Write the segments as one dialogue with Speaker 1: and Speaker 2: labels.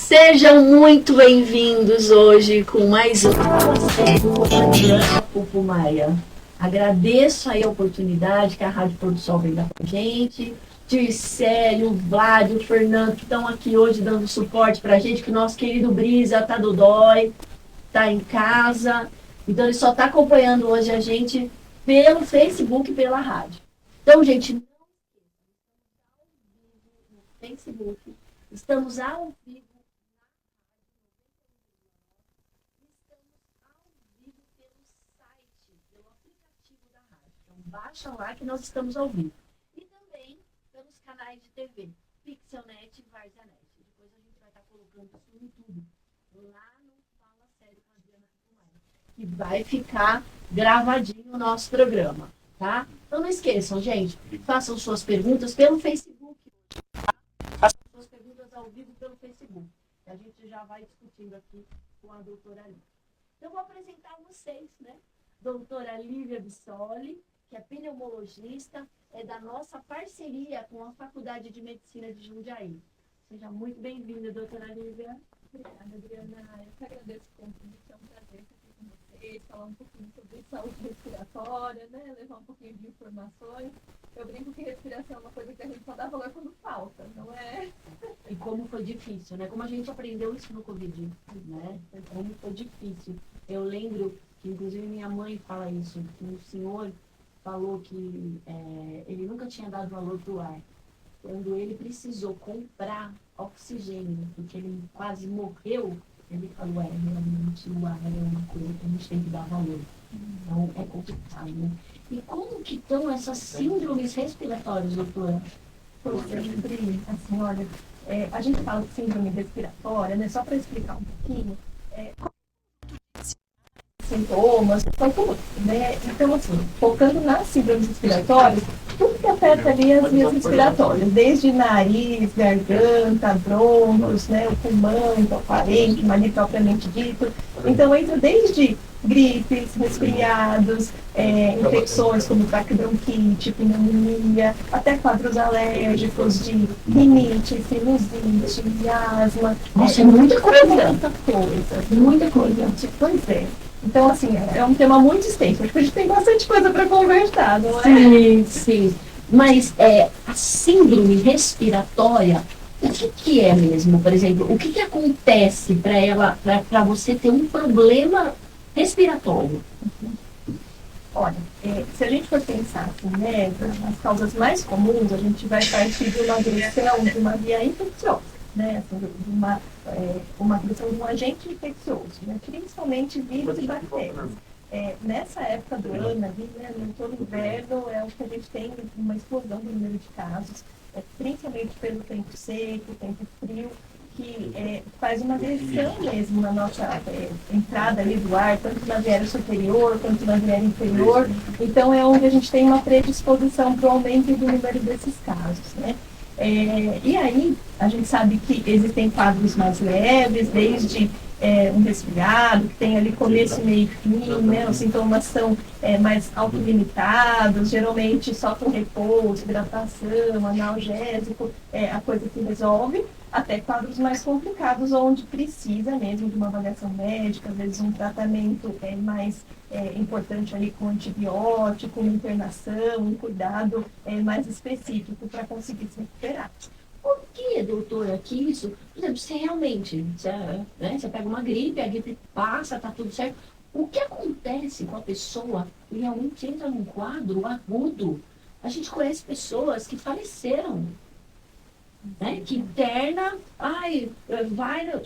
Speaker 1: Sejam muito bem-vindos hoje com mais um programa Pupu Maia. Agradeço aí a oportunidade que a Rádio Pôr do Sol vem dar com a gente. Dircélio, o Vlad, o Fernando, que estão aqui hoje dando suporte pra gente, que o nosso querido Brisa tá do dói, tá em casa. Então ele só tá acompanhando hoje a gente pelo Facebook e pela rádio. Então, gente, não no Facebook, estamos ao vivo. Baixa lá que nós estamos ao vivo. E também pelos canais de TV, Pixelnet e Varzanet. Depois a gente vai estar colocando isso no YouTube, lá no Fala Sério com a Adriana Pumaia, que vai ficar gravadinho o nosso programa, tá? Então não esqueçam, gente, façam suas perguntas pelo Facebook, tá? Façam suas perguntas ao vivo pelo Facebook. A gente já vai discutindo aqui com a doutora Lívia. Então, eu vou apresentar vocês, né? Doutora Lívia Bissoli, que é pneumologista, é da nossa parceria com a Faculdade de Medicina de Jundiaí. Seja muito bem-vinda, doutora Lívia.
Speaker 2: Obrigada, Adriana. Eu que agradeço o convite, é um prazer estar aqui com vocês, falar um pouquinho sobre saúde respiratória, né? Levar um pouquinho de informações. Eu brinco que respiração é uma coisa que a gente só dá valor quando falta, não é?
Speaker 1: E como foi difícil, né? Como a gente aprendeu isso no Covid, né? Como foi difícil. Eu lembro que, inclusive, minha mãe fala isso, que o senhor falou que ele nunca tinha dado valor para o ar. Quando ele precisou comprar oxigênio, porque ele quase morreu, ele falou, realmente o ar é uma coisa que a gente tem que dar valor. Então, é complicado, né? E como que estão essas síndromes respiratórias, doutora?
Speaker 2: Sempre, assim, olha, a gente fala de síndrome respiratória, né? Só para explicar um pouquinho, sintomas, né? Então, assim, focando nas síndromes respiratórias, tudo que afeta ali as vias respiratórias, desde nariz, garganta, brônquios, né? O pulmão, então, o parênquima ali propriamente dito. Então, entra desde gripes, resfriados, infecções como traqueobronquite, pneumonia, até quadros alérgicos de rinite, sinusite, asma.
Speaker 1: Nossa, é muita coisa.
Speaker 2: Muita coisa. Pois é. Então, assim, é um tema muito extenso. Acho que a gente tem bastante coisa para conversar, não é?
Speaker 1: Sim, sim. Mas a síndrome respiratória, o que é mesmo? Por exemplo, o que acontece para você ter um problema respiratório?
Speaker 2: Olha, se a gente for pensar assim, né, nas causas mais comuns, a gente vai partir de uma agressão de uma via infecciosa, né, assim, de uma agressão de um agente infeccioso, né, principalmente vírus e bactérias. Nessa época do ano, ali, né, no todo inverno, é o que a gente tem uma explosão do número de casos, principalmente pelo tempo seco, tempo frio, que faz uma agressão mesmo na nossa entrada ali do ar, tanto na viária superior quanto na viária inferior. Então, é onde a gente tem uma predisposição para o aumento do número desses casos, né? E aí, a gente sabe que existem quadros mais leves, desde um resfriado, que tem ali começo, meio e fim, né? Os sintomas são mais autolimitados, geralmente só com repouso, hidratação, analgésico, a coisa se resolve, até quadros mais complicados, onde precisa mesmo de uma avaliação médica, às vezes um tratamento mais importante ali com antibiótico, uma internação, um cuidado mais específico para conseguir se recuperar.
Speaker 1: Por que, doutora, que isso? Por exemplo, se realmente você pega uma gripe, a gripe passa, tá tudo certo. O que acontece com a pessoa que realmente entra num quadro agudo? A gente conhece pessoas que faleceram, né? Que interna,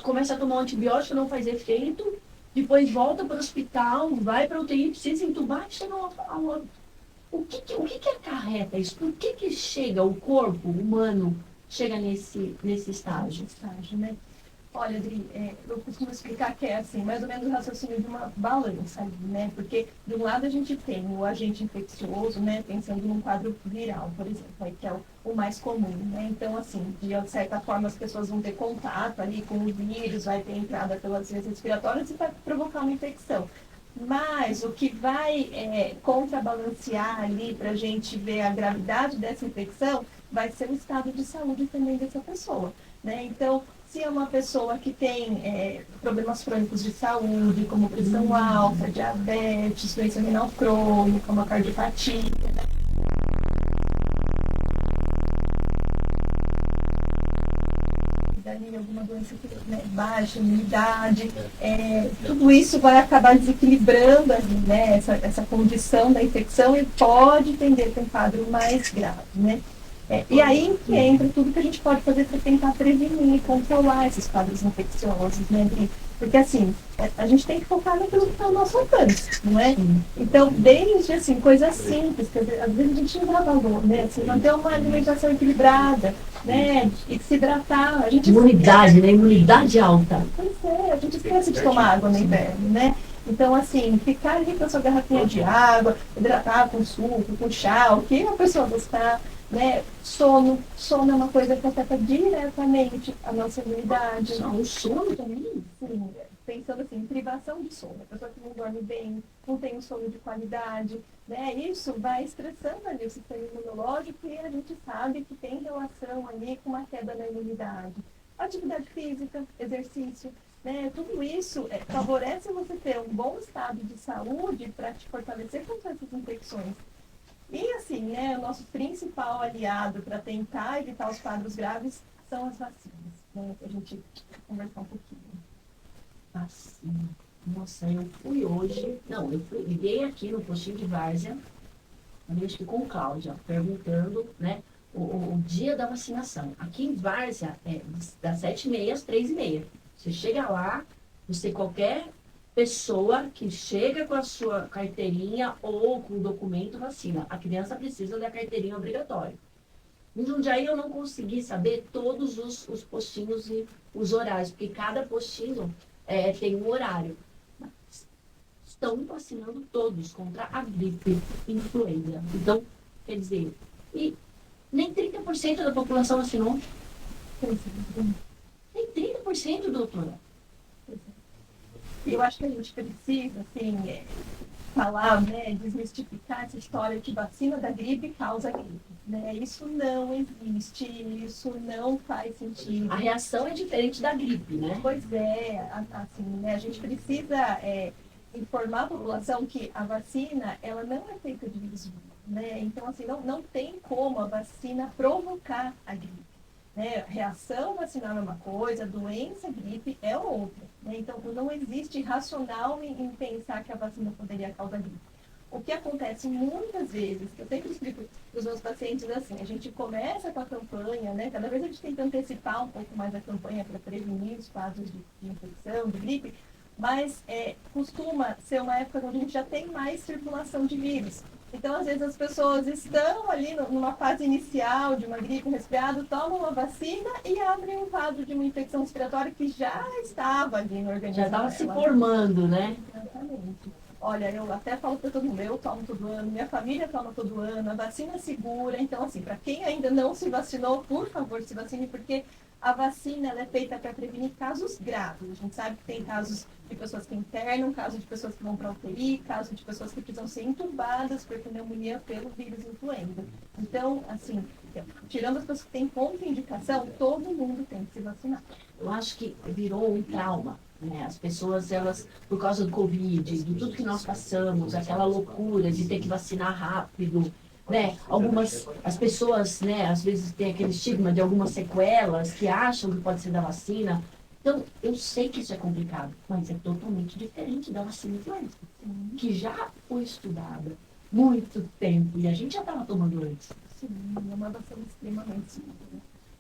Speaker 1: começa a tomar um antibiótico, não faz efeito, depois volta para o hospital, vai para a UTI, precisa entubar e chega a óbito. O que acarreta isso? Por que chega o corpo humano chega nesse estágio?
Speaker 2: Né? Olha, Adri, eu costumo explicar que é assim, mais ou menos o raciocínio de uma balança, né? Porque de um lado a gente tem o agente infeccioso, né? Pensando num quadro viral, por exemplo, aí, que é o mais comum, né? Então, assim, de certa forma as pessoas vão ter contato ali com o vírus, vai ter entrada pelas vias respiratórias e vai provocar uma infecção. Mas o que vai contrabalancear ali para a gente ver a gravidade dessa infecção vai ser o estado de saúde também dessa pessoa, né? Então, se é uma pessoa que tem problemas crônicos de saúde, como pressão alta, diabetes, doença renal crônica, uma cardiopatia, alguma doença que, baixa imunidade, tudo isso vai acabar desequilibrando ali, né, essa condição da infecção e pode tender para um quadro mais grave, né. E aí que entra tudo que a gente pode fazer para tentar prevenir, controlar esses quadros infecciosos, né, porque assim, a gente tem que focar naquilo que está ao nosso alcance, não é? Então, desde assim, coisas simples, que às vezes a gente não dá valor, né? Assim, manter uma alimentação equilibrada, né? E se hidratar. A gente
Speaker 3: imunidade, né? Imunidade alta.
Speaker 2: Pois é, a gente esquece de tomar água no inverno, né? Então, assim, ficar ali com a sua garrafinha de água, hidratar com suco, com chá, o que a pessoa gostar, né? Sono é uma coisa que afeta diretamente a nossa imunidade.
Speaker 3: O sono também?
Speaker 2: Sim, pensando assim, em privação de sono. A pessoa que não dorme bem, não tem um sono de qualidade, né? Isso vai estressando ali o sistema imunológico e a gente sabe que tem relação ali com uma queda na imunidade. Atividade física, exercício, né? Tudo isso favorece você ter um bom estado de saúde para te fortalecer contra essas infecções. E assim, né, o nosso principal aliado para tentar evitar os quadros graves são as vacinas, né? A gente vai conversar um pouquinho.
Speaker 3: Vacina. Nossa, eu fui hoje. Não, liguei aqui no postinho de Várzea, acho que com Cláudia, perguntando, né, o dia da vacinação. Aqui em Várzea é das 7h30 às 3h30. Você chega lá, qualquer pessoa que chega com a sua carteirinha ou com o documento vacina. A criança precisa da carteirinha obrigatória. Em Jundiaí eu não consegui saber todos os postinhos e os horários, porque cada postinho tem um horário. Mas estão vacinando todos contra a gripe influenza. Então, quer dizer, e nem 30% da população vacinou. Nem 30%, doutora.
Speaker 2: Eu acho que a gente precisa, assim, falar, né, desmistificar essa história que vacina da gripe causa gripe, né? Isso não existe, isso não faz sentido.
Speaker 3: A reação é diferente da gripe, né?
Speaker 2: Pois é, assim, né, a gente precisa informar a população que a vacina, ela não é feita de vírus vivo, né? Então, assim, não tem como a vacina provocar a gripe. Né? Reação vacinal é uma coisa, doença, gripe é outra. Né? Então, não existe racional em pensar que a vacina poderia causar gripe. O que acontece muitas vezes, que eu sempre explico para os meus pacientes assim, a gente começa com a campanha, né? Cada vez a gente tenta antecipar um pouco mais a campanha para prevenir os quadros de infecção, de gripe, mas costuma ser uma época onde a gente já tem mais circulação de vírus. Então, às vezes, as pessoas estão ali numa fase inicial de uma gripe, um resfriado, tomam uma vacina e abrem um quadro de uma infecção respiratória que já estava ali no organismo.
Speaker 3: Já estava se formando, né?
Speaker 2: Exatamente. Olha, eu até falo para todo mundo, eu tomo todo ano, minha família toma todo ano, a vacina é segura. Então, assim, para quem ainda não se vacinou, por favor, se vacine, porque a vacina ela é feita para prevenir casos graves. A gente sabe que tem casos de pessoas que internam, casos de pessoas que vão para UTI, casos de pessoas que precisam ser entubadas por pneumonia pelo vírus influenza. Então, assim, tirando as pessoas que têm contraindicação, todo mundo tem que se vacinar.
Speaker 3: Eu acho que virou um trauma, né? As pessoas, elas, por causa do Covid, de tudo que nós passamos, aquela loucura de ter que vacinar rápido, né? As pessoas, né, às vezes tem aquele estigma de algumas sequelas que acham que pode ser da vacina. Então, eu sei que isso é complicado, mas é totalmente diferente da vacina influenza, que já foi estudada há muito tempo e a gente já estava tomando antes.
Speaker 2: Sim, é uma vacina extremamente segura,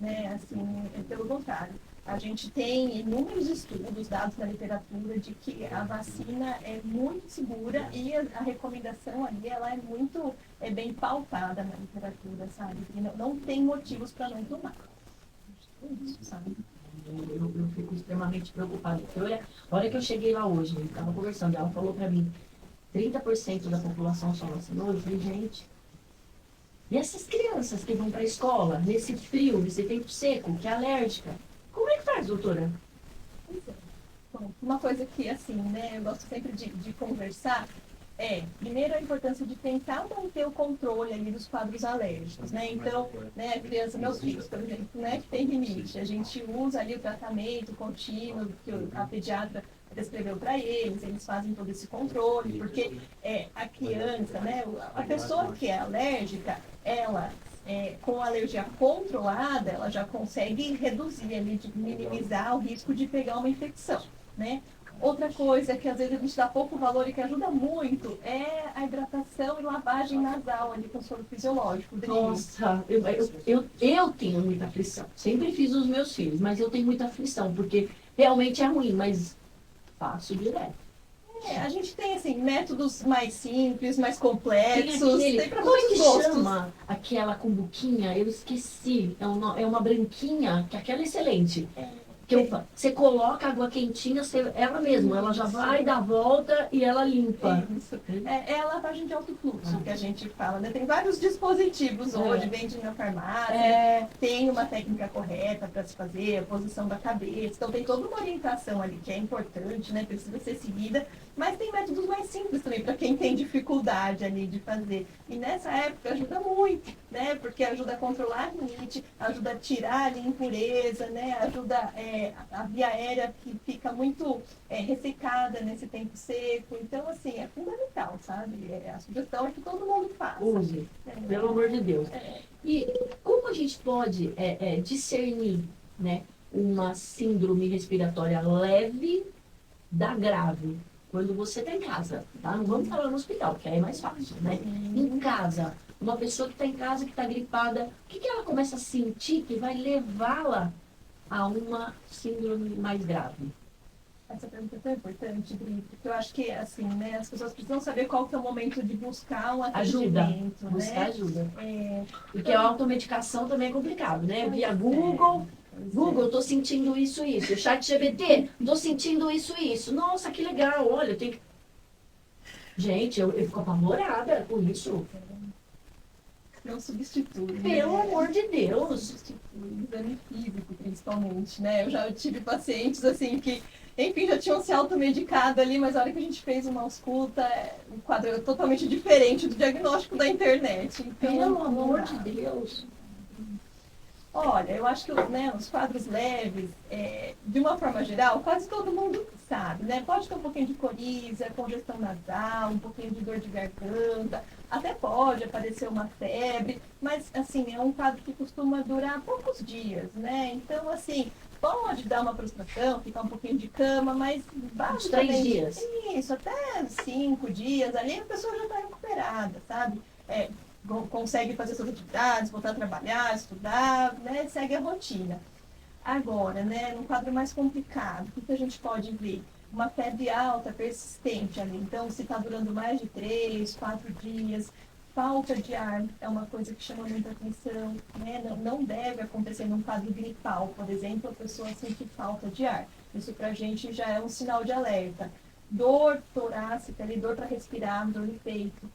Speaker 2: né? Assim, pelo contrário. A gente tem inúmeros estudos, dados na literatura, de que a vacina é muito segura e a recomendação ali, ela é muito bem pautada na literatura, sabe? E não tem motivos para não tomar. Isso, sabe?
Speaker 3: Eu fico extremamente preocupada. A hora que eu cheguei lá hoje, eu estava conversando, ela falou para mim, 30% da população só vacinou. Eu falei, gente, e essas crianças que vão para a escola, nesse frio, nesse tempo seco, que é alérgica, como é que faz, doutora?
Speaker 2: Bom, uma coisa que, assim, né, eu gosto sempre de conversar Primeiro a importância de tentar manter o controle ali dos quadros alérgicos, né? Então, né, a criança, meus filhos, por exemplo, né, que tem rinite, a gente usa ali o tratamento contínuo que a pediatra prescreveu para eles fazem todo esse controle, porque a criança, né, a pessoa que é alérgica, ela com a alergia controlada, ela já consegue reduzir ali, minimizar o risco de pegar uma infecção, né? Outra coisa que às vezes a gente dá pouco valor e que ajuda muito é a hidratação e lavagem nasal ali com soro fisiológico.
Speaker 3: Nossa, eu tenho muita aflição. Sempre fiz os meus filhos, mas eu tenho muita aflição, porque realmente é ruim, mas faço direto.
Speaker 2: A gente tem, assim, métodos mais simples, mais complexos.
Speaker 3: Tem
Speaker 2: para
Speaker 3: como é que
Speaker 2: gostos.
Speaker 3: chama aquela cumbuquinha? Eu esqueci. É uma branquinha, que aquela é excelente. Você coloca água quentinha, ela mesma, ela já vai, dá a volta e ela limpa.
Speaker 2: Isso. É a lavagem de alto fluxo que a gente fala, né? Tem vários dispositivos hoje, vende na farmácia, tem uma técnica correta para se fazer, a posição da cabeça. Então tem toda uma orientação ali que é importante, né? Precisa ser seguida, mas tem métodos mais simples também para quem tem dificuldade ali de fazer. E nessa época ajuda muito, né? Porque ajuda a controlar a rinite, ajuda a tirar ali impureza, né? Ajuda a via aérea que fica muito ressecada nesse tempo seco. Então, assim, é fundamental, sabe? A sugestão é que todo mundo faça.
Speaker 3: Use, pelo amor de Deus. E como a gente pode discernir, né, uma síndrome respiratória leve da grave? Quando você está em casa, tá? Não vamos falar no hospital, porque aí é mais fácil, né? Em casa, uma pessoa que está em casa, que está gripada, o que ela começa a sentir que vai levá-la a uma síndrome mais grave?
Speaker 2: Essa pergunta é tão importante, Bri, porque eu acho que, assim, né, as pessoas precisam saber qual que é o momento de buscar um atendimento,
Speaker 3: buscar
Speaker 2: né?
Speaker 3: ajuda. Porque a automedicação também é complicado, né? Via Google, eu tô sentindo isso. ChatGPT, tô sentindo isso. Nossa, que legal, olha, eu tenho que... Gente, eu fico apavorada com isso.
Speaker 2: Não substitui.
Speaker 3: Pelo amor de Deus.
Speaker 2: Não substitui, exame físico, principalmente, né? Eu já tive pacientes, assim, que, enfim, já tinham se automedicado ali, mas a hora que a gente fez uma ausculta, o quadro era totalmente diferente do diagnóstico da internet. Então,
Speaker 3: pelo amor de Deus.
Speaker 2: Olha, eu acho que os quadros leves, de uma forma geral, quase todo mundo sabe, né? Pode ter um pouquinho de coriza, congestão nasal, um pouquinho de dor de garganta, até pode aparecer uma febre, mas, assim, é um quadro que costuma durar poucos dias, né? Então, assim, pode dar uma frustração, ficar um pouquinho de cama, mas basicamente...
Speaker 3: 3 dias.
Speaker 2: Isso, até 5 dias, ali a pessoa já está recuperada, sabe? Consegue fazer suas atividades, voltar a trabalhar, estudar, né? Segue a rotina. Agora, né, num quadro mais complicado, o que a gente pode ver? Uma febre alta, persistente ali. Então, se está durando mais de 3, 4 dias, falta de ar é uma coisa que chama muita atenção, né? Não deve acontecer num quadro gripal, por exemplo, a pessoa sentir falta de ar. Isso para a gente já é um sinal de alerta. Dor torácica, ali, dor para respirar, dor no peito.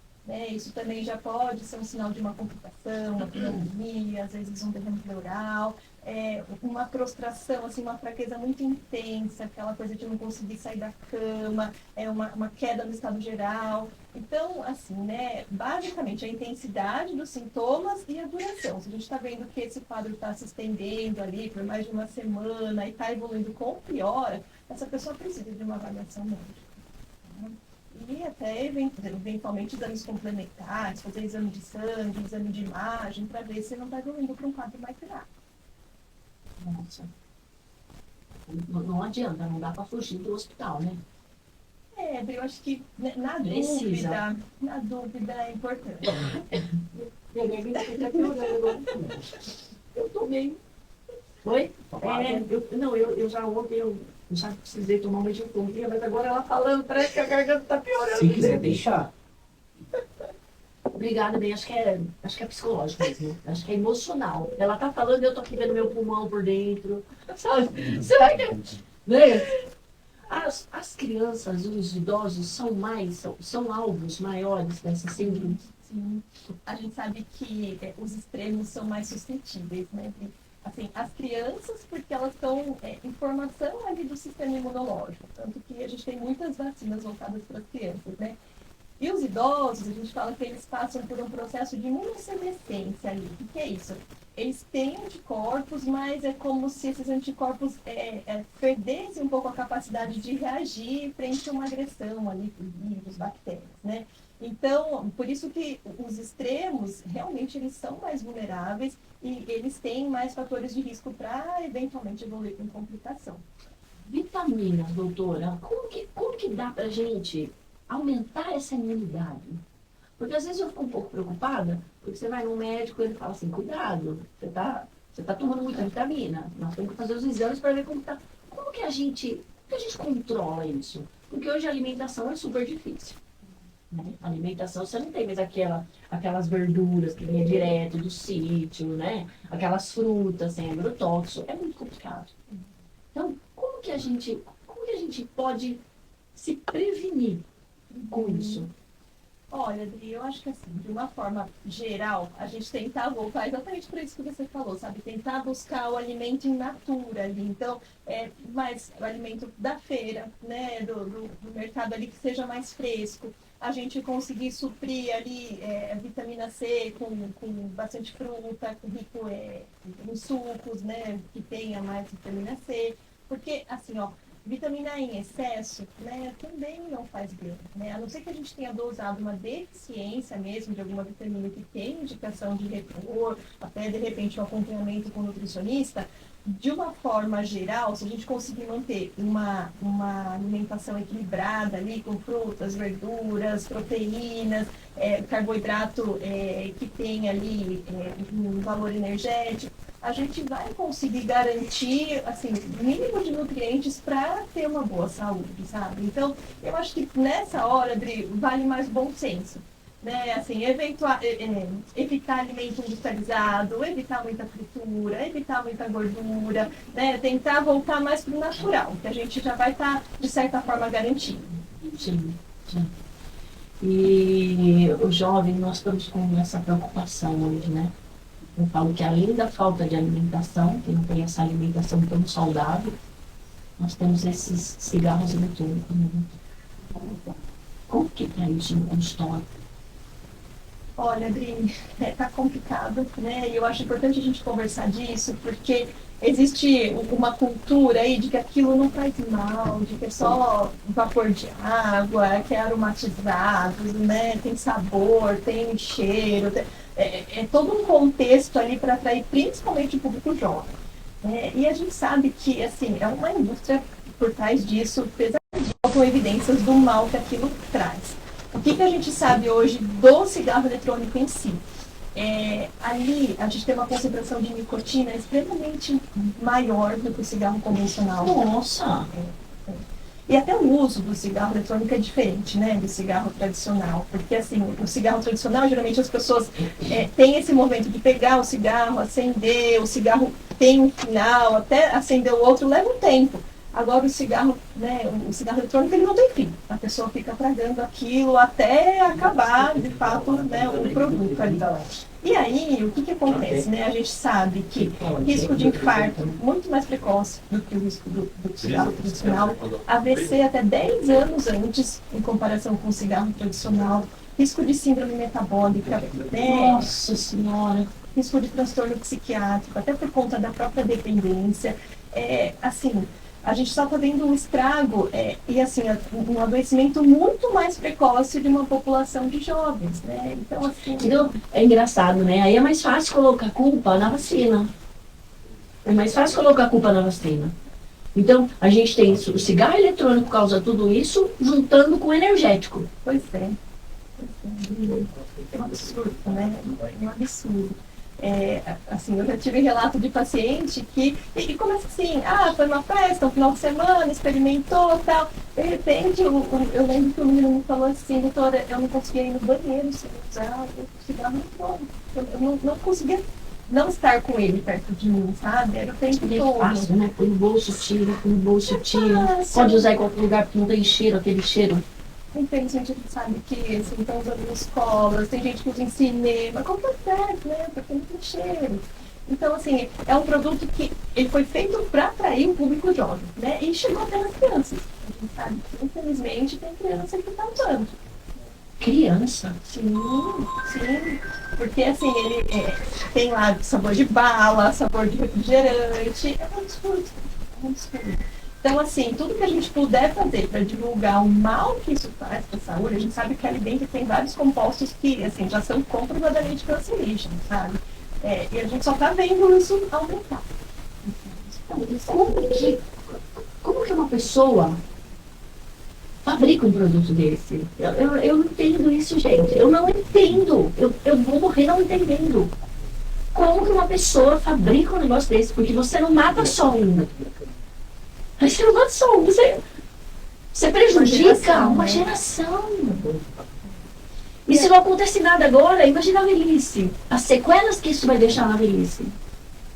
Speaker 2: Isso também já pode ser um sinal de uma complicação, uma pneumonia, às vezes um derrame pleural, uma prostração, assim, uma fraqueza muito intensa, aquela coisa de não conseguir sair da cama, uma queda no estado geral. Então, assim, né, basicamente a intensidade dos sintomas e a duração. Se a gente está vendo que esse quadro está se estendendo ali por mais de uma semana e está evoluindo com piora, essa pessoa precisa de uma avaliação médica. E até, eventualmente, exames complementares, fazer exame de sangue, exame de imagem, para ver se não está evoluindo para um quadro mais grave.
Speaker 3: Nossa. Não adianta, não dá para fugir do hospital, né?
Speaker 2: Eu acho que, na dúvida é importante.
Speaker 3: Eu tomei. Oi? Eu já ontem, eu já precisei tomar um medicamento, mas agora ela falando, parece que a garganta tá piorando.
Speaker 4: Se quiser deixar.
Speaker 3: Obrigada, bem, acho que é psicológico mesmo, acho que é emocional. Ela tá falando e eu tô aqui vendo meu pulmão por dentro, sabe? Você vai ter... Né? As crianças e os idosos são alvos maiores dessas síndromes.
Speaker 2: Sim, a gente sabe que os extremos são mais suscetíveis, né? Assim, as crianças, porque elas estão em formação ali do sistema imunológico, tanto que a gente tem muitas vacinas voltadas para as crianças, né? E os idosos, a gente fala que eles passam por um processo de imunossenescência ali. O que é isso? Eles têm anticorpos, mas é como se esses anticorpos perdessem um pouco a capacidade de reagir frente a uma agressão ali por vírus, bactérias, né? Então, por isso que os extremos, realmente, eles são mais vulneráveis e eles têm mais fatores de risco para, eventualmente, evoluir com complicação.
Speaker 3: Vitaminas, doutora, como que dá pra gente aumentar essa imunidade? Porque às vezes eu fico um pouco preocupada, porque você vai no médico e ele fala assim, cuidado, você tá tomando muita vitamina, nós temos que fazer os exames para ver como tá. Como que a gente controla isso? Porque hoje a alimentação é super difícil. Né? A alimentação, você não tem mais aquelas verduras que vêm direto do sítio, né? Aquelas frutas sem agrotóxico, é muito complicado. Então, como que a gente pode se prevenir com isso?
Speaker 2: Olha, Adri, eu acho que assim, de uma forma geral, a gente tentar voltar exatamente para isso que você falou, sabe? Tentar buscar o alimento in natura ali. Então, mais o alimento da feira, né? Do mercado ali que seja mais fresco. A gente conseguir suprir ali a vitamina C com bastante fruta, rico em sucos, né? Que tenha mais vitamina C. Porque, assim, ó, vitamina E em excesso, né, também não faz bem, né? A não ser que a gente tenha dosado uma deficiência mesmo de alguma vitamina que tem indicação de repor, até de repente um acompanhamento com o nutricionista, de uma forma geral, se a gente conseguir manter uma alimentação equilibrada ali, com frutas, verduras, proteínas, carboidrato que tem ali um valor energético, a gente vai conseguir garantir, assim, o mínimo de nutrientes para ter uma boa saúde, sabe? Então, eu acho que nessa hora, Adri, vale mais bom senso. Né? Assim, evitar alimento industrializado, evitar muita fritura, evitar muita gordura, né? Tentar voltar mais para o natural, que a gente já vai estar, de certa forma, garantindo.
Speaker 3: Sim, sim. E o jovem, nós estamos com essa preocupação hoje, né? Eu falo que além da falta de alimentação, que não tem essa alimentação tão saudável, nós temos esses cigarros eletrônicos. Né? Como que está isso no consultório?
Speaker 2: Olha, Adri, tá complicado, né? E eu acho importante a gente conversar disso, porque existe uma cultura aí de que aquilo não faz mal, de que é só vapor de água, que é aromatizado, né? Tem sabor, tem cheiro, é todo um contexto ali para atrair principalmente o público jovem. E a gente sabe que, assim, é uma indústria por trás disso, pesadíssima, com evidências do mal que aquilo traz. O que a gente sabe hoje do cigarro eletrônico em si? Ali a gente tem uma concentração de nicotina extremamente maior do que o cigarro convencional.
Speaker 3: Nossa!
Speaker 2: E até o uso do cigarro eletrônico é diferente, né, do cigarro tradicional. Porque, assim, o cigarro tradicional, geralmente as pessoas têm esse momento de pegar o cigarro, acender, o cigarro tem um final, até acender o outro leva um tempo. Agora o cigarro, né, o cigarro eletrônico, ele não tem fim. A pessoa fica tragando aquilo até acabar, de fato, né, o produto ali. E aí, o que acontece? Né? A gente sabe que risco de infarto muito mais precoce do que o risco do cigarro tradicional, AVC até 10 anos antes, em comparação com o cigarro tradicional, risco de síndrome metabólica, né?
Speaker 3: Nossa Senhora!
Speaker 2: Risco de transtorno psiquiátrico, até por conta da própria dependência. Assim, a gente só está vendo um estrago e assim, um adoecimento muito mais precoce de uma população de jovens, né? Então, assim...
Speaker 3: Então, é engraçado, né? Aí é mais fácil colocar a culpa na vacina. É mais fácil colocar a culpa na vacina. Então, a gente tem isso, o cigarro eletrônico causa tudo isso, juntando com o energético.
Speaker 2: Pois é. É um absurdo, né? É um absurdo. Assim, eu já tive relato de paciente que ele começa assim, foi uma festa, um final de semana, experimentou tal. De repente, eu lembro que o menino me falou assim, doutora, eu não conseguia ir no banheiro sem usar o cigarro eletrônico. Eu não conseguia não estar com ele perto de mim, sabe? Era o tempo todo.
Speaker 3: É fácil, né? Põe no bolso, tira, põe no bolso, tira. Pode usar em qualquer lugar porque não tem cheiro, aquele cheiro.
Speaker 2: Infelizmente a gente sabe que assim, estão usando em escolas, tem gente que usa em cinema, acontece, né? Porque não tem cheiro. Então, assim, é um produto que ele foi feito para atrair o público jovem, né? E chegou até nas crianças. A gente sabe que, infelizmente, tem criança que está usando.
Speaker 3: Criança.
Speaker 2: Sim, sim. Porque assim, ele tem lá sabor de bala, sabor de refrigerante. É um absurdo. É um absurdo. Então, assim, tudo que a gente puder fazer para divulgar o mal que isso faz para a saúde, a gente sabe que alimento tem vários compostos que, assim, já são comprovadamente cancerígenos, sabe? E a gente só está vendo isso aumentar.
Speaker 3: Como que uma pessoa fabrica um produto desse? Eu não entendo isso, gente. Eu não entendo. Eu vou morrer não entendendo. Como que uma pessoa fabrica um negócio desse? Porque você não mata só um. Você não mata só um. Você prejudica uma geração. E se não acontece nada agora, imagina a velhice. As sequelas que isso vai deixar na velhice.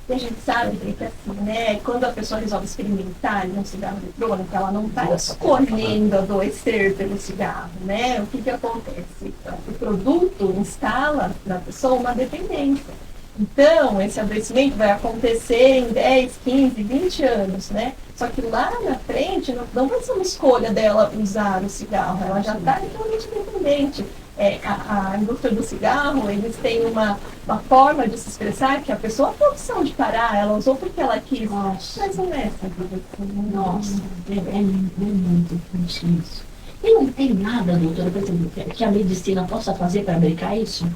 Speaker 2: E a gente sabe que assim, né, quando a pessoa resolve experimentar um cigarro eletrônico, ela não está escolhendo adoecer pelo cigarro, né? O que acontece? O produto instala na pessoa uma dependência. Então, esse adoecimento vai acontecer em 10, 15, 20 anos, né? Só que lá na frente, não vai ser uma escolha dela usar o cigarro, ela já está totalmente dependente. A indústria do cigarro, eles têm uma forma de se expressar que a pessoa tem a opção de parar, ela usou porque ela quis.
Speaker 3: Nossa.
Speaker 2: Mas não é essa.
Speaker 3: Nossa, é muito triste isso. E não tem nada, doutora, por exemplo, que a medicina possa fazer para brincar isso?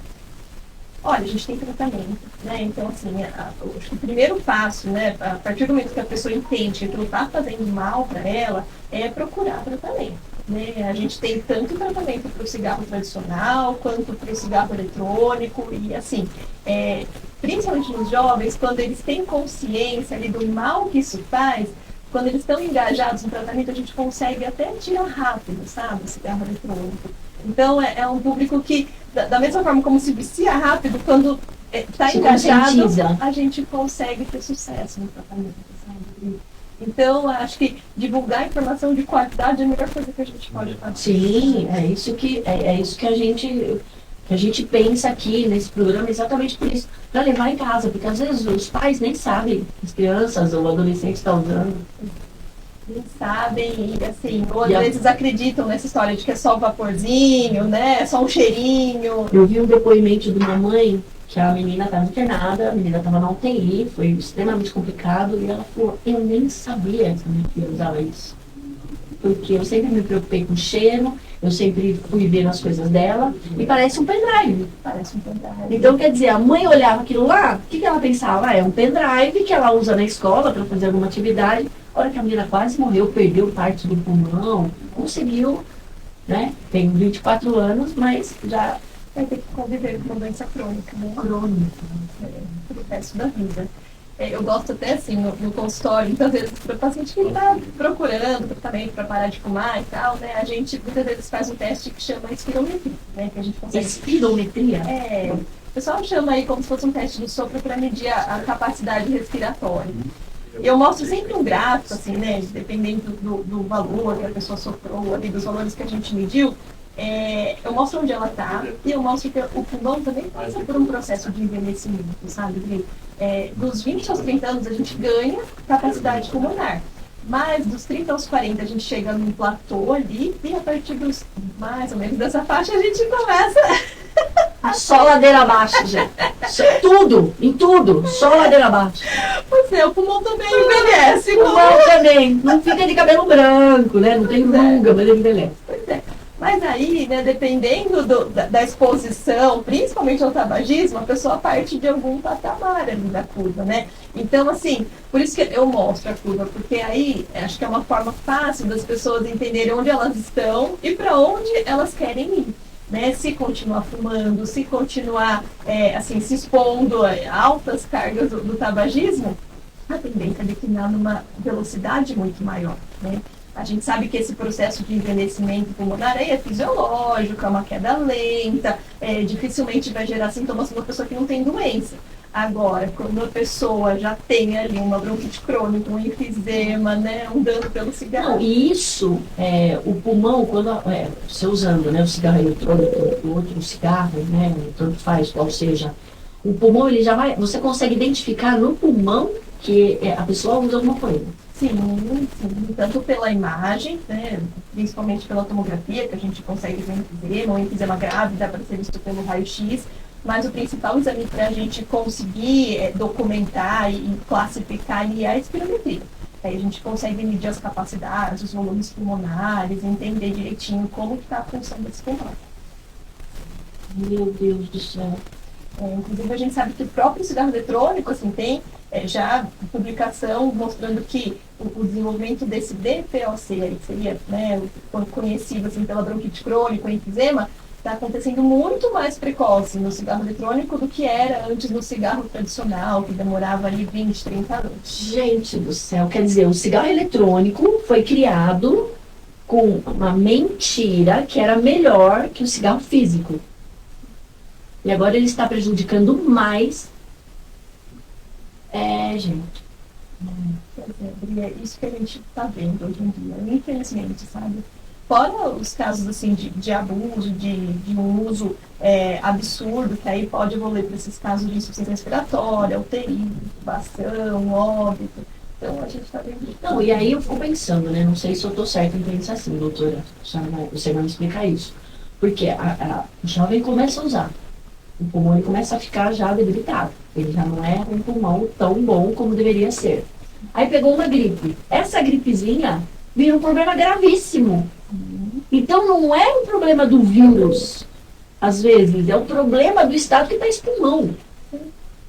Speaker 2: Olha, a gente tem tratamento, né? Então, assim, acho que o primeiro passo, né, a partir do momento que a pessoa entende que aquilo está fazendo mal para ela, é procurar tratamento. Né? A gente tem tanto tratamento para o cigarro tradicional, quanto para o cigarro eletrônico, e assim, principalmente nos jovens, quando eles têm consciência ali do mal que isso faz, quando eles estão engajados no tratamento, a gente consegue até tirar rápido, sabe, o cigarro eletrônico. Então, é um público que, da mesma forma como se vicia rápido, quando está engajado, a gente consegue ter sucesso no tratamento, sabe? Então, acho que divulgar informação de qualidade é a melhor coisa que a gente pode fazer.
Speaker 3: Sim, é isso que a gente pensa aqui nesse programa, exatamente por isso, para levar em casa, porque às vezes os pais nem sabem, as crianças ou adolescentes estão usando.
Speaker 2: Nem sabem, e assim, ou às vezes acreditam nessa história de que é só um vaporzinho, né? É só um cheirinho.
Speaker 3: Eu vi um depoimento de uma mãe que a menina estava internada, a menina estava na UTI, foi extremamente complicado, e ela falou, eu nem sabia que a minha filha usava isso. Porque eu sempre me preocupei com o cheiro, eu sempre fui ver as coisas dela, e parece um pendrive.
Speaker 2: Parece um pendrive.
Speaker 3: Então, quer dizer, a mãe olhava aquilo lá, o que ela pensava? É um pendrive que ela usa na escola para fazer alguma atividade. A hora que a menina quase morreu, perdeu parte do pulmão, conseguiu, né? Tem 24 anos, mas já
Speaker 2: vai ter que conviver com uma doença crônica, né?
Speaker 3: Crônica.
Speaker 2: Pro resto da vida. Eu gosto até assim, no consultório, muitas vezes, para o paciente que está procurando tratamento para parar de fumar e tal, né? A gente muitas vezes faz um teste que chama espirometria, né? Que a gente consegue...
Speaker 3: Espirometria?
Speaker 2: O pessoal chama aí como se fosse um teste de sopro para medir a capacidade respiratória. Eu mostro sempre um gráfico, assim, né? Dependendo do valor que a pessoa soprou, ali, dos valores que a gente mediu, eu mostro onde ela está e eu mostro que o pulmão também passa por um processo de envelhecimento, sabe? Dos 20 aos 30 anos a gente ganha capacidade pulmonar, mas dos 30 aos 40 a gente chega num platô ali e a partir dos mais ou menos dessa faixa a gente começa
Speaker 3: só ladeira abaixo, gente. Tudo, em tudo, só ladeira abaixo.
Speaker 2: Pois é, o pulmão também envelhece.
Speaker 3: O pulmão também, não fica de cabelo branco, né? Não tem ruga, mas ele envelhece.
Speaker 2: Pois é. Mas aí, né, dependendo da exposição, principalmente ao tabagismo, a pessoa parte de algum patamar ali da curva, né? Então, assim, por isso que eu mostro a curva, porque aí acho que é uma forma fácil das pessoas entenderem onde elas estão e para onde elas querem ir. Né? Se continuar fumando, se continuar assim, se expondo a altas cargas do tabagismo, a tendência é declinar numa velocidade muito maior, né? A gente sabe que esse processo de envelhecimento pulmonar é fisiológico, é uma queda lenta, dificilmente vai gerar sintomas para uma pessoa que não tem doença. Agora, quando a pessoa já tem ali uma bronquite crônica, um enfisema, né, um dano pelo cigarro.
Speaker 3: Não, e isso, o pulmão, quando você usando, né, o cigarro eletrônico, o outro cigarro, né, tanto faz, qual seja, o pulmão, ele já vai, você consegue identificar no pulmão que a pessoa usa alguma coisa.
Speaker 2: Sim, sim, tanto pela imagem, né, principalmente pela tomografia, que a gente consegue ver enfisema, ou enfisema grave, dá para ser visto pelo raio-x, mas o principal exame para a gente conseguir documentar e classificar é a espirometria. Aí a gente consegue medir as capacidades, os volumes pulmonares, entender direitinho como está a função desse pulmão.
Speaker 3: Meu Deus do céu.
Speaker 2: Inclusive, a gente sabe que o próprio cigarro eletrônico, assim, tem já publicação mostrando que o desenvolvimento desse DPOC, aí, que seria, né, conhecido assim, pela bronquite crônica, o enfisema, está acontecendo muito mais precoce no cigarro eletrônico do que era antes no cigarro tradicional, que demorava ali 20, 30 anos.
Speaker 3: Gente do céu, quer dizer, o cigarro eletrônico foi criado com uma mentira que era melhor que o cigarro físico. E agora ele está prejudicando mais. Gente.
Speaker 2: É isso que a gente está vendo hoje em dia, infelizmente, sabe? Fora os casos assim, de abuso, de um uso absurdo, que aí pode evoluir para esses casos de insuficiência respiratória, UTI, intubação, óbito. Então a gente está vendo.
Speaker 3: Não, e aí eu fico pensando, né? Não sei se eu estou certa em pensar assim, doutora. Você vai me explicar isso. Porque o jovem começa a usar. O pulmão ele começa a ficar já debilitado. Ele já não é um pulmão tão bom como deveria ser. Aí pegou uma gripe. Essa gripezinha vira um problema gravíssimo. Então não é um problema do vírus, às vezes, é o problema do estado que está esse pulmão.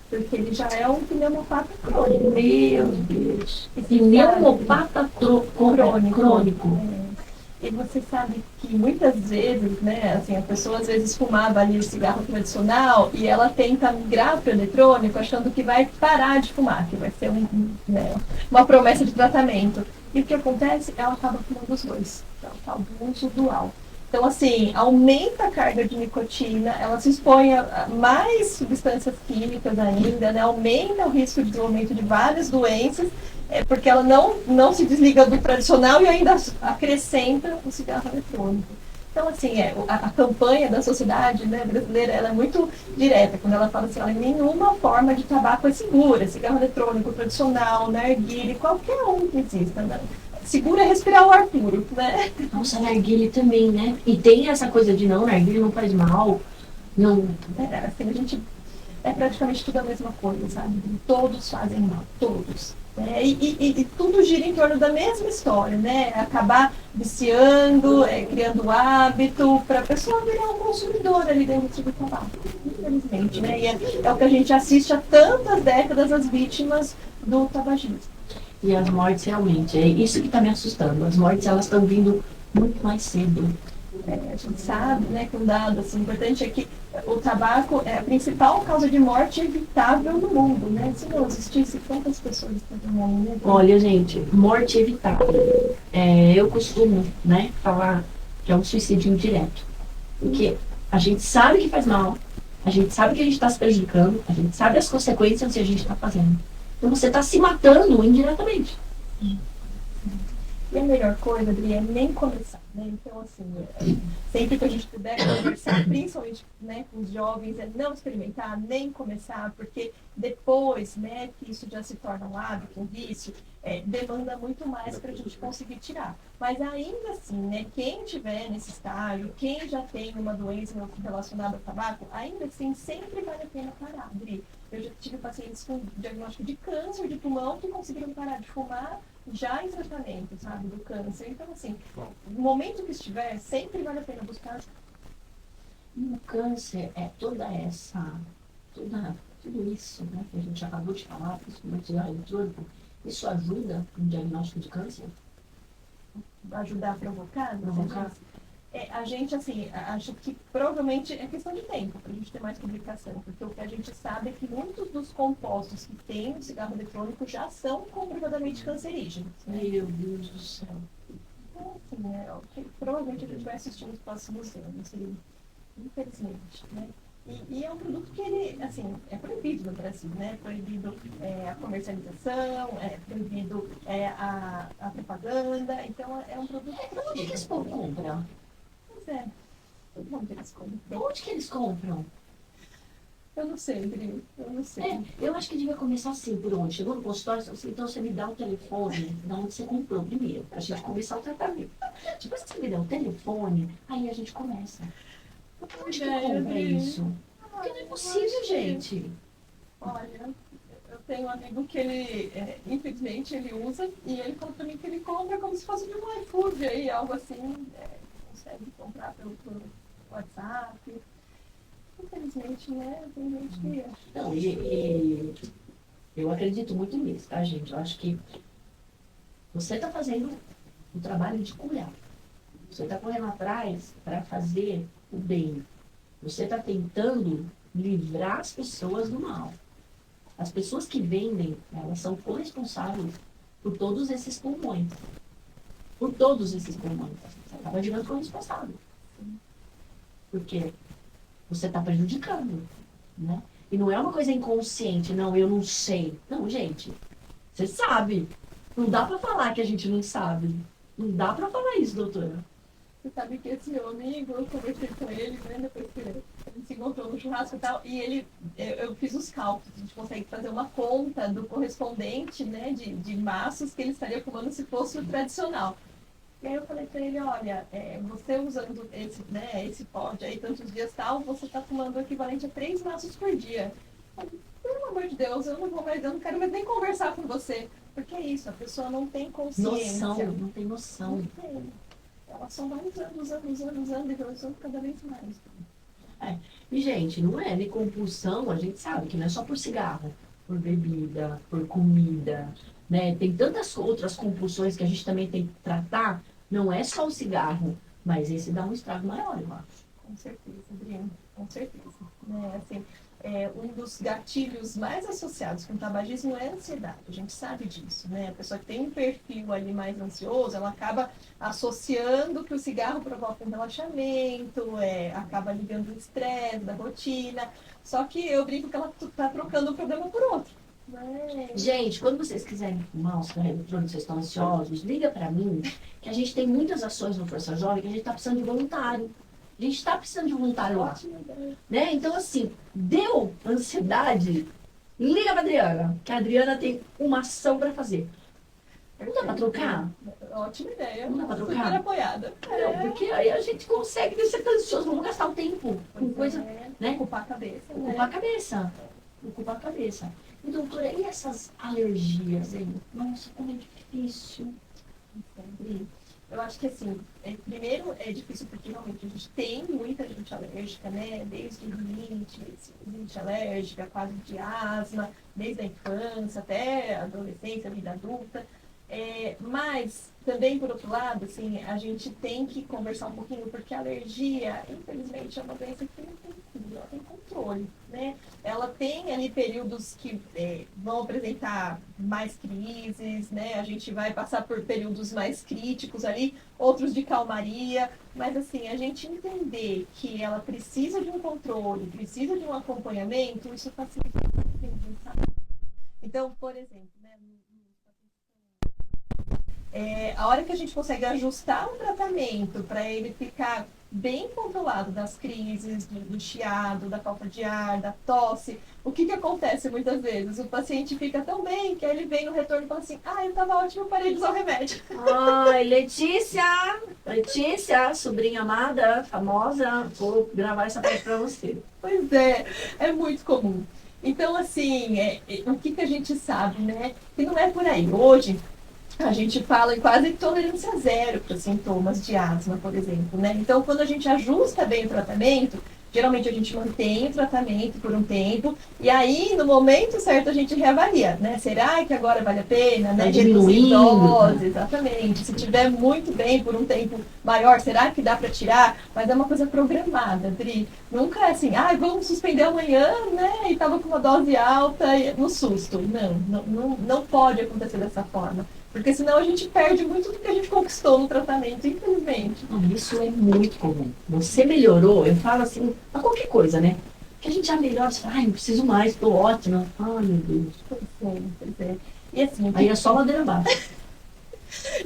Speaker 2: Porque ele já é um pneumopata crônico.
Speaker 3: Meu Deus. Pneumopata crônico.
Speaker 2: E você sabe que muitas vezes, né, assim, a pessoa às vezes fumava ali o cigarro tradicional e ela tenta migrar para o eletrônico achando que vai parar de fumar, que vai ser uma promessa de tratamento. E o que acontece? Ela acaba fumando os dois. Então, tá o uso dual. Então, assim, aumenta a carga de nicotina, ela se expõe a mais substâncias químicas ainda, né, aumenta o risco de desenvolvimento de várias doenças, porque ela não se desliga do tradicional e ainda acrescenta o cigarro eletrônico. Então, assim, a campanha da sociedade, né, brasileira, ela é muito direta, quando ela fala assim, olha, nenhuma forma de tabaco é segura, cigarro eletrônico tradicional, narguilé, qualquer um que exista, né? Seguro é respirar o ar puro, né?
Speaker 3: Nossa, narguilé também, né? E tem essa coisa de não, narguilé não faz mal, não...
Speaker 2: Assim, a gente praticamente tudo a mesma coisa, sabe? Todos fazem mal, todos. E tudo gira em torno da mesma história, né? Acabar viciando, criando hábito, para a pessoa virar um consumidor ali dentro do tabaco, infelizmente, né? E é o que a gente assiste há tantas décadas as vítimas do tabagismo.
Speaker 3: E as mortes realmente, é isso que está me assustando. As mortes, elas estão vindo muito mais cedo.
Speaker 2: A gente sabe, né, que um dado assim, importante é que o tabaco é a principal causa de morte evitável no mundo, né? Se não existisse, quantas pessoas estariam morrendo, né?
Speaker 3: Olha, gente, morte evitável. Eu costumo, né, falar que é um suicídio indireto. Porque a gente sabe que faz mal, a gente sabe que a gente está se prejudicando, a gente sabe as consequências que a gente está fazendo. Então você está se matando indiretamente.
Speaker 2: E a melhor coisa, Adri, é nem começar, né? Então, assim, sempre que a gente puder conversar, principalmente, né, com os jovens, é não experimentar, nem começar, porque depois, né, que isso já se torna um hábito, um vício, demanda muito mais para a gente conseguir tirar. Mas ainda assim, né, quem tiver nesse estágio, quem já tem uma doença relacionada ao tabaco, ainda assim, sempre vale a pena parar, Adri. Eu já tive pacientes com diagnóstico de câncer de pulmão que conseguiram parar de fumar já em tratamento, sabe, do câncer. Então, assim, no momento que estiver, sempre vale a pena buscar.
Speaker 3: E o câncer é tudo isso, né, que a gente acabou de falar, principalmente o eletrônico, isso ajuda no diagnóstico de câncer?
Speaker 2: Ajudar a provocar? A gente, assim, acha que provavelmente é questão de tempo para a gente ter mais publicação, porque o que a gente sabe é que muitos dos compostos que tem no cigarro eletrônico já são comprovadamente cancerígenos.
Speaker 3: Meu Deus do céu.
Speaker 2: Então, assim, provavelmente a gente vai assistir nos próximos anos, infelizmente, né? E é um produto que ele, assim, é proibido no Brasil, né? É proibido a comercialização, é proibido a propaganda, então é um produto proibido.
Speaker 3: Onde que esse povo compra?
Speaker 2: Pois é. Onde eles compram?
Speaker 3: Onde que eles compram?
Speaker 2: Eu não sei, Dri, eu não sei.
Speaker 3: Eu acho que devia começar assim, por onde? Chegou no consultório, então você me dá o telefone da onde você comprou primeiro, pra gente começar o tratamento. Depois que você me der o telefone, aí a gente começa. Onde que compra isso? Porque não é possível, gente.
Speaker 2: Olha, eu tenho um amigo que ele, infelizmente, ele usa e ele falou pra mim que ele compra como se fosse de um iFood aí, algo assim, consegue comprar pelo WhatsApp. Infelizmente, né? Tem gente que...
Speaker 3: Não, eu acredito muito nisso, tá, gente? Eu acho que você está fazendo o trabalho de curar. Você está correndo atrás para fazer o bem. Você está tentando livrar as pessoas do mal. As pessoas que vendem, elas são corresponsáveis por todos esses pulmões. Por todos esses pulmões. Você acaba virando corresponsável. Porque você está prejudicando, né? E não é uma coisa inconsciente, não, eu não sei. Não, gente, você sabe. Não dá para falar que a gente não sabe. Não dá para falar isso, doutora.
Speaker 2: Você sabe que esse meu amigo, eu conversei com ele, né, depois que ele se encontrou no churrasco e tal, e eu fiz os cálculos, a gente consegue fazer uma conta do correspondente, né, de maços que ele estaria fumando se fosse o tradicional. E aí eu falei pra ele, olha, você usando esse pote aí tantos dias tal, você está fumando o equivalente a 3 maços por dia. Eu falei, pelo amor de Deus, eu não quero mais nem conversar com você. Porque é isso, a pessoa não tem consciência.
Speaker 3: Não tem noção.
Speaker 2: Não tem. Elas são vários anos, e vão usando cada vez mais.
Speaker 3: E, gente, não é nem compulsão, a gente sabe que não é só por cigarro, por bebida, por comida, né? Tem tantas outras compulsões que a gente também tem que tratar, não é só o cigarro, mas esse dá um estrago maior, eu acho.
Speaker 2: Com certeza, Adriana, com certeza. Né? Assim, um dos gatilhos mais associados com o tabagismo é a ansiedade, a gente sabe disso, né? A pessoa que tem um perfil ali mais ansioso, ela acaba associando que o cigarro provoca um relaxamento, acaba ligando o estresse da rotina, só que eu brinco que ela está trocando o problema por outro.
Speaker 3: Gente, quando vocês quiserem fumar um cigarro eletrônico, vocês estão ansiosos, liga pra mim, que a gente tem muitas ações no Força Jovem, que a gente tá precisando de voluntário. A gente está precisando de voluntário lá. Né? Então, assim, deu ansiedade, liga pra Adriana, que a Adriana tem uma ação para fazer. Não dá para trocar?
Speaker 2: Ótima ideia.
Speaker 3: Não dá para trocar?
Speaker 2: Super apoiada.
Speaker 3: Porque aí a gente consegue ser tão ansioso, vamos gastar o tempo com coisa, né?
Speaker 2: Ocupar a cabeça.
Speaker 3: Ocupar a cabeça. Ocupar a cabeça. E, doutora, e essas alergias, hein? Nossa, como é difícil.
Speaker 2: Eu acho que, assim, primeiro é difícil porque realmente a gente tem muita gente alérgica, né? Desde rinite alérgica, quadro de asma, desde a infância até a adolescência, a vida adulta. Mas também, por outro lado, assim, a gente tem que conversar um pouquinho, porque a alergia, infelizmente, é uma doença que não tem cura, ela tem controle, né? Ela tem ali períodos que vão apresentar mais crises, né? A gente vai passar por períodos mais críticos ali, outros de calmaria, mas assim, a gente entender que ela precisa de um controle, precisa de um acompanhamento, isso facilita muito, sabe? Então, por exemplo, né? A hora que a gente consegue ajustar o tratamento para ele ficar bem controlado das crises, do chiado, da falta de ar, da tosse, o que acontece muitas vezes? O paciente fica tão bem que aí ele vem no retorno e fala assim, eu tava ótimo, eu parei de usar o remédio.
Speaker 3: Ai, Letícia, sobrinha amada, famosa, vou gravar essa parte para você.
Speaker 2: Pois é muito comum. Então, assim, o que a gente sabe, né? Que não é por aí. Hoje, a gente fala em quase tolerância zero para os sintomas de asma, por exemplo, né? Então, quando a gente ajusta bem o tratamento, geralmente a gente mantém o tratamento por um tempo e aí, no momento certo, a gente reavalia, né? Será que agora vale a pena, né? Reduzir dose, exatamente. Se tiver muito bem por um tempo maior, será que dá para tirar? Mas é uma coisa programada, Dri. Nunca é assim, vamos suspender amanhã, né? E tava com uma dose alta no susto. Não pode acontecer dessa forma. Porque senão a gente perde muito do que a gente conquistou no tratamento, infelizmente.
Speaker 3: Isso é muito comum. Você melhorou, eu falo assim, a qualquer coisa, né? Que a gente já melhora, você fala, não preciso mais, tô ótima. Ai, meu Deus.
Speaker 2: Pois é. E assim,
Speaker 3: aí é só ladeira abaixo.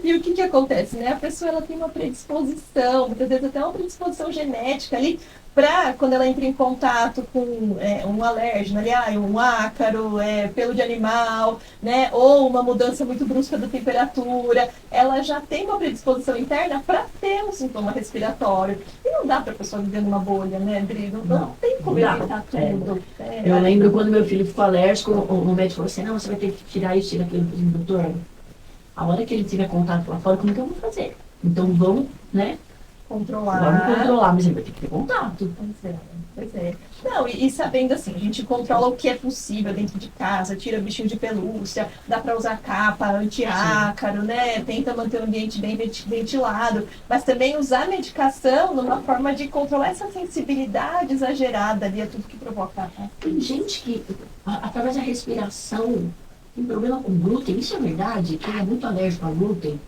Speaker 2: E o que que acontece, né? A pessoa ela tem uma predisposição, muitas vezes até uma predisposição genética ali, para quando ela entra em contato com um alérgeno, ali, um ácaro, pelo de animal, né? Ou uma mudança muito brusca da temperatura, ela já tem uma predisposição interna para ter um sintoma respiratório. E não dá para a pessoa viver numa bolha, né, Adri? Não tem como evitar tudo.
Speaker 3: Eu lembro quando meu filho ficou alérgico, o médico falou assim, não, você vai ter que tirar isso, tirar aquilo. Eu falei, doutor, a hora que ele tiver contato lá fora, como que eu vou fazer? Então vamos, né?
Speaker 2: Controlar.
Speaker 3: Vamos controlar, mas ele vai ter que ter contato.
Speaker 2: Pois é. Não, e sabendo assim, a gente controla o que é possível dentro de casa, tira bichinho de pelúcia, dá para usar capa anti-ácaro, né? Tenta manter o ambiente bem ventilado, mas também usar medicação numa forma de controlar essa sensibilidade exagerada ali a tudo que provoca.
Speaker 3: Tem gente que, através da respiração, tem problema com glúten. Isso é verdade? Quem é muito alérgico ao glúten?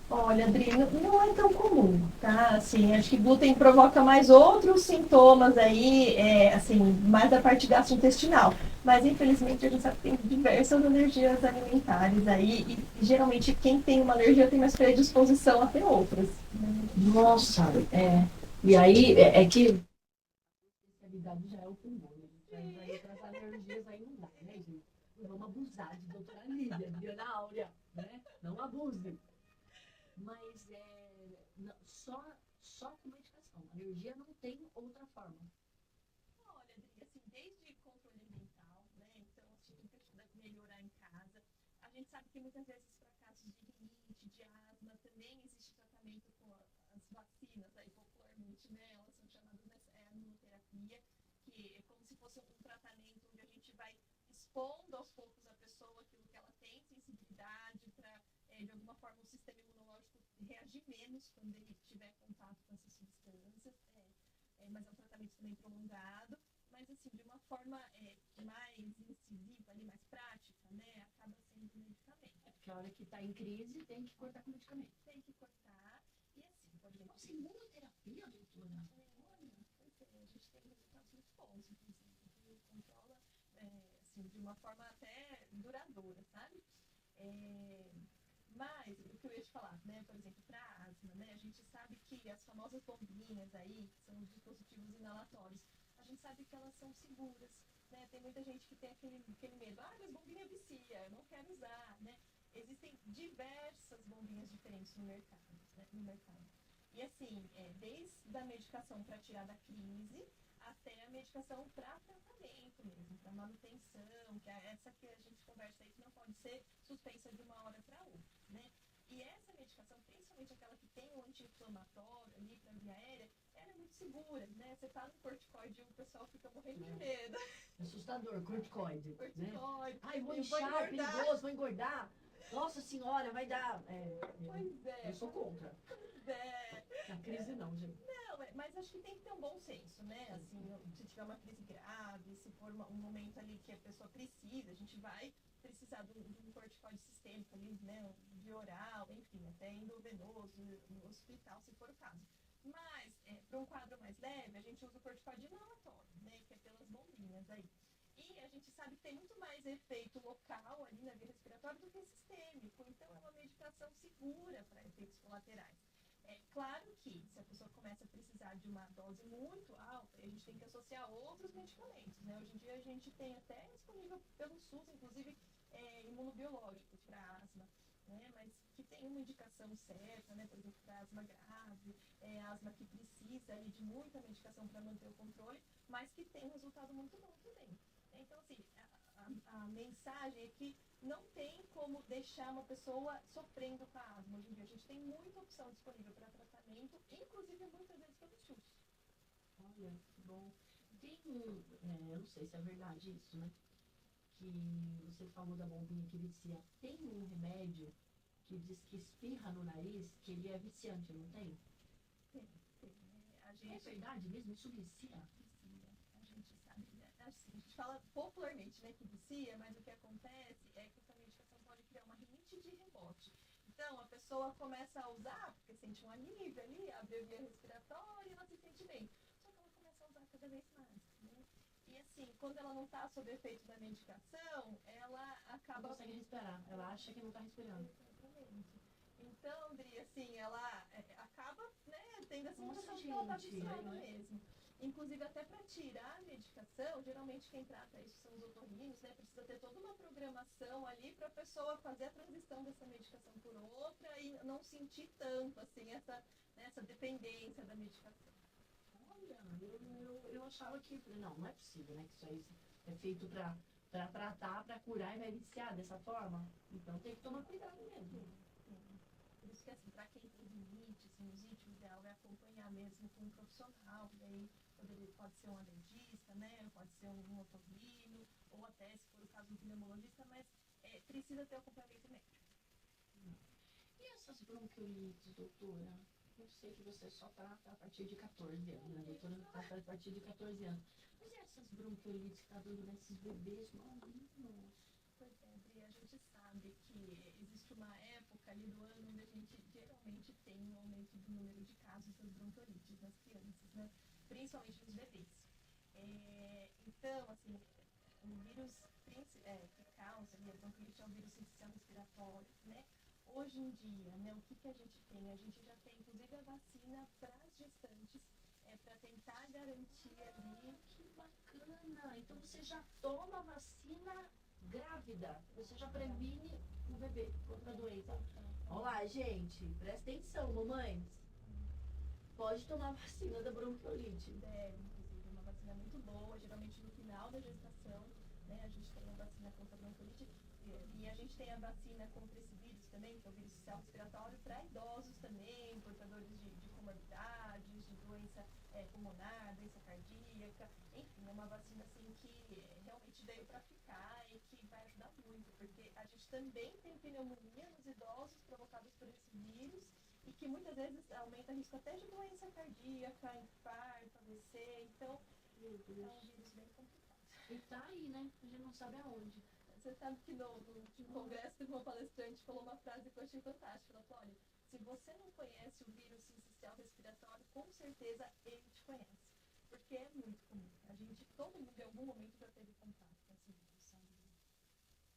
Speaker 2: Olha, Adri, não é tão comum, tá? Assim, acho que glúten provoca mais outros sintomas aí, assim, mais da parte gastrointestinal. Mas, infelizmente, a gente sabe que tem diversas alergias alimentares aí, e geralmente quem tem uma alergia tem mais predisposição a ter outras.
Speaker 3: Nossa, E aí, é que... A especialidade já é o pulmão, né? Aí outras alergias aí não dá, né, gente? Vamos abusar de doutora Lídia, Adriana Áurea, né? Não abuse. Mas só com medicação. Alergia não tem outra forma.
Speaker 2: Olha, assim, desde controle mental, né? Então, assim, tenta melhorar em casa. A gente sabe que muitas vezes para casos de rinite, de asma, também existe tratamento com as vacinas, aí popularmente, né? Elas são chamadas imunoterapia, que é como se fosse um tratamento onde a gente vai expondo aos poucos a pessoa aquilo que ela tem sensibilidade para, de alguma forma, o sistema imunológico reagir menos quando ele tiver contato com essas substâncias. Mas é um tratamento também prolongado, mas assim, de uma forma mais incisiva, ali, mais prática, né, acaba sendo medicamento.
Speaker 3: Porque a hora que está em crise, tem que cortar com medicamento.
Speaker 2: Tem que cortar, e assim, pode ver.
Speaker 3: Nossa, imunoterapia, doutora?
Speaker 2: Olha, pois é, a gente tem resultados muito bons, inclusive, que controla, assim, de uma forma até duradoura, sabe? Mas, o que eu ia te falar, né, por exemplo, para asma, né, a gente sabe que as famosas bombinhas aí, que são os dispositivos inalatórios, a gente sabe que elas são seguras, né, tem muita gente que tem aquele medo, mas bombinha vicia, eu não quero usar, né, existem diversas bombinhas diferentes no mercado, né, E assim, desde a medicação para tirar da crise, até a medicação para tratamento mesmo, para manutenção, que é essa que a gente conversa aí, que não pode ser suspensa de uma hora para outra, né? E essa medicação, principalmente aquela que tem um anti-inflamatório ali para via aérea, ela é muito segura, né? Você tá no corticoide e o pessoal fica morrendo de medo.
Speaker 3: Assustador, corticoide.
Speaker 2: Corticoide.
Speaker 3: Né? Ai, vou inchar, perigoso, vou engordar. Nossa senhora, vai dar.
Speaker 2: Pois é.
Speaker 3: Eu sou contra.
Speaker 2: Pois é.
Speaker 3: Na crise não, gente.
Speaker 2: Não, mas acho que tem que ter um bom senso, né? Assim, se tiver uma crise grave, se for um momento ali que a pessoa precisa, a gente vai precisar de um corticoide sistêmico ali, né? De oral, enfim, até endovenoso, no hospital, se for o caso. Mas, para um quadro mais leve, a gente usa o corticoide inalatório, né? Que é pelas bombinhas aí. E a gente sabe que tem muito mais efeito local ali na via respiratória do que sistêmico. Então, é uma medicação segura para efeitos colaterais. É claro que, se a pessoa começa a precisar de uma dose muito alta, a gente tem que associar outros medicamentos, né? Hoje em dia a gente tem até disponível pelo SUS, inclusive, imunobiológicos para asma, né? Mas que tem uma indicação certa, né? Por exemplo, para asma grave, asma que precisa ali de muita medicação para manter o controle, mas que tem um resultado muito bom também. Então, assim, a mensagem é que não tem como deixar uma pessoa sofrendo com a asma. Hoje em dia a gente tem muita opção disponível para tratamento, inclusive muitas vezes pelo SUS.
Speaker 3: Olha, que bom. Tem eu não sei se é verdade isso, né? Que você falou da bombinha que vicia. Tem um remédio que diz que espirra no nariz, que ele é viciante, não tem?
Speaker 2: Tem.
Speaker 3: É verdade mesmo? Isso vicia?
Speaker 2: A gente sabe, né? Assim, a gente fala popularmente, né, que vicia, mas o que acontece é que essa medicação pode criar uma rinite de rebote. Então, a pessoa começa a usar, porque sente um alívio ali, abre a via respiratória e ela se sente bem. Só que ela começa a usar cada vez mais, né? E assim, quando ela não está sob efeito da medicação, ela acaba...
Speaker 3: Não consegue respirar. Ela acha que não está respirando.
Speaker 2: Exatamente. Então, Dri, assim, ela acaba, né, tendo essa
Speaker 3: Nossa,
Speaker 2: sensação que ela está
Speaker 3: gente,
Speaker 2: viciada
Speaker 3: né?
Speaker 2: mesmo. Inclusive, até para tirar a medicação, geralmente quem trata isso são os otorrinos, né? Precisa ter toda uma programação ali para a pessoa fazer a transição dessa medicação por outra e não sentir tanto, assim, essa dependência da medicação.
Speaker 3: Olha, eu achava que. Não é possível, né? Que isso aí é feito pra tratar, pra curar e vai viciar dessa forma. Então tem que tomar cuidado mesmo.
Speaker 2: Por isso que, assim, para quem tem rinite, sinusite, o ideal é acompanhar mesmo com um profissional, e aí pode ser um alergista, né? Pode ser um otorrino, ou até, se for o caso, um pneumologista, mas precisa ter acompanhamento médico.
Speaker 3: E essas bronquiolites, doutora? Eu sei que você só trata a partir de 14 anos, né? A doutora trata a partir de 14 anos. Mas e essas bronquiolites que tá dando nesses bebês novinhos?
Speaker 2: Pois é, Bri, a gente sabe que existe uma época ali do ano onde a gente geralmente tem um aumento do número de casos das bronquiolites nas crianças, né? Principalmente nos bebês. Então, assim, o vírus que causa ali a bronquiolite é o vírus sincicial respiratório, né? Hoje em dia, né, o que a gente tem? A gente já tem, inclusive, a vacina para as gestantes, para tentar garantir ali.
Speaker 3: Que bacana! Então você já toma vacina grávida. Você já previne o bebê contra a doença. Olá, gente. Presta atenção, mamães. Pode tomar vacina da bronquiolite.
Speaker 2: Inclusive, uma vacina muito boa, geralmente no final da gestação, né? A gente tem a vacina contra a bronquiolite e a gente tem a vacina contra esse vírus também, que é o vírus respiratório, para idosos também, portadores de comorbidades, de doença pulmonar, doença cardíaca, enfim, é uma vacina assim que realmente veio para ficar e que vai ajudar muito, porque a gente também tem pneumonia nos idosos provocados por esse vírus e que muitas vezes aumenta o risco até de doença cardíaca, infarto, AVC, então é um vírus bem complicado.
Speaker 3: E tá aí, né? A gente não sabe aonde.
Speaker 2: Você sabe que no congresso teve uma palestrante que falou uma frase que eu achei fantástica. Ela falou, olha, se você não conhece o vírus sincicial respiratório, com certeza ele te conhece. Porque é muito comum. Todo mundo em algum momento já teve contato com esse vírus, sabe?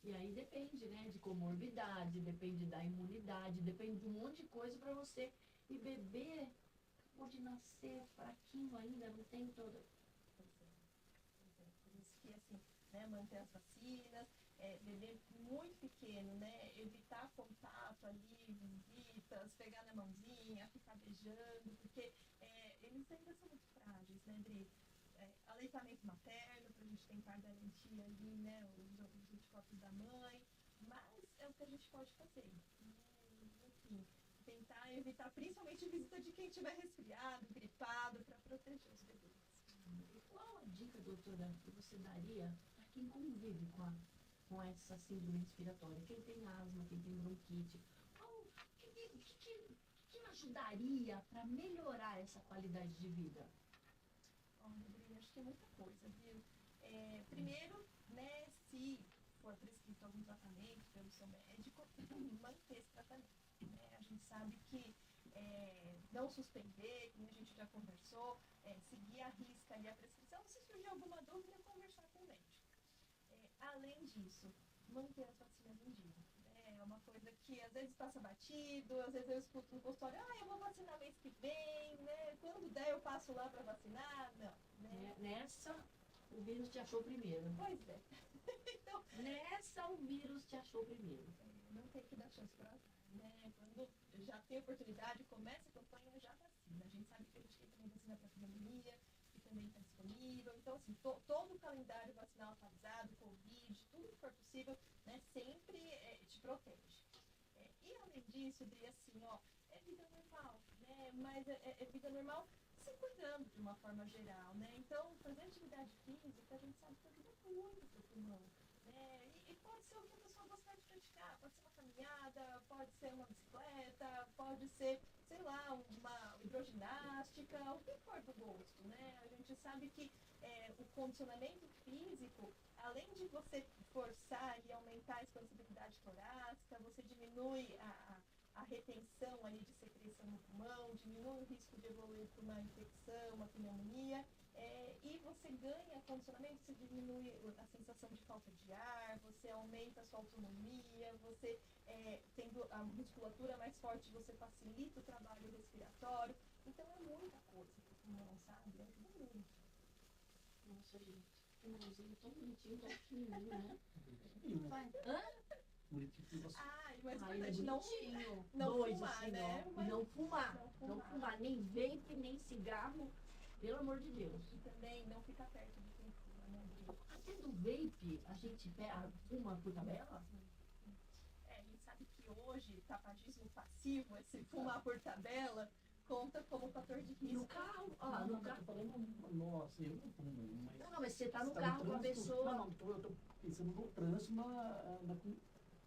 Speaker 3: E aí depende, né? De comorbidade, depende da imunidade, depende de um monte de coisa para você. E bebê pode nascer fraquinho ainda, não tem toda.
Speaker 2: Por isso que, assim, né, manter as vacinas, bebê muito pequeno, né, evitar contato ali, visitas, pegar na mãozinha, ficar beijando, porque eles ainda são muito frágeis, né, Dri? Aleitamento materno, para a gente tentar garantir ali, né, os anticorpos da mãe, mas é o que a gente pode fazer. Enfim, tentar evitar principalmente visita de quem estiver resfriado, gripado, para proteger os bebês.
Speaker 3: E qual a dica, doutora, que você daria para quem convive com essa síndrome respiratória? Quem tem asma, quem tem bronquite? O que ajudaria para melhorar essa qualidade de vida?
Speaker 2: Acho que é muita coisa, viu? Primeiro, né, se for prescrito algum tratamento pelo seu médico, manter esse tratamento. Né? A gente sabe que não suspender, como a gente já conversou, seguir a risca ali a prescrição, se surgir alguma dúvida, conversar com o médico. Além disso, manter as vacinas em dia. É uma coisa que às vezes passa batido, às vezes eu escuto no consultório, eu vou vacinar mês que vem, né? Quando der eu passo lá para vacinar. Não. Né?
Speaker 3: Nessa, o vírus te achou primeiro.
Speaker 2: Pois é. Então,
Speaker 3: nessa, o vírus te achou primeiro.
Speaker 2: Não tem que dar chance para azar, né? Quando já tem oportunidade, começa a campanha, já vacina. A gente sabe que a gente tem também vacina para pneumonia, que também está disponível. Então, assim, todo o calendário vacinal atualizado, Covid, tudo que for possível, né, sempre te protege. E além disso, Dri, assim, é vida normal, né? Mas é vida normal se cuidando de uma forma geral, né? Então, fazer atividade física, a gente sabe que ajuda muito para o pulmão. E pode ser o que a pessoa gostar de praticar, pode ser uma caminhada, pode ser uma bicicleta, pode ser, sei lá, uma hidroginástica, o que for do gosto, né? A gente sabe que o condicionamento físico, além de você forçar e aumentar a expansibilidade torácica, você diminui a retenção ali de secreção no pulmão, diminui o risco de evoluir para uma infecção, uma pneumonia, E você ganha condicionamento, você diminui a sensação de falta de ar, você aumenta a sua autonomia, você tendo a musculatura mais forte, você facilita o trabalho respiratório. Então é muita coisa que o pulmão, sabe? Ajuda muito.
Speaker 3: Nossa, gente, pulmãozinho tão bonitinho, tão pequenininho, né?
Speaker 4: Bonitinho você.
Speaker 2: Mas
Speaker 3: Ai, ele é
Speaker 2: importante não
Speaker 3: bonitinho.
Speaker 2: não
Speaker 3: Dois,
Speaker 2: fumar,
Speaker 3: assim,
Speaker 2: né?
Speaker 3: ó.
Speaker 2: Mas
Speaker 3: Não fumar.
Speaker 2: não
Speaker 3: Não
Speaker 2: fumar.
Speaker 3: fumar, nem vape, nem cigarro. Pelo amor de Deus.
Speaker 2: E também não ficar perto de quem fuma, né?
Speaker 3: Até do vape, a gente fuma por tabela?
Speaker 2: A gente sabe que hoje, tabagismo passivo, esse fumar por tabela, conta como fator de
Speaker 3: E no
Speaker 2: risco.
Speaker 3: carro, ó lá,
Speaker 4: Não,
Speaker 3: no
Speaker 4: não, eu
Speaker 3: carro.
Speaker 4: tô falando, nossa, eu não fumo, mas...
Speaker 3: Não, mas você tá no
Speaker 4: Você
Speaker 3: carro com a
Speaker 4: trânsito?
Speaker 3: pessoa.
Speaker 4: Não, eu tô pensando no trânsito na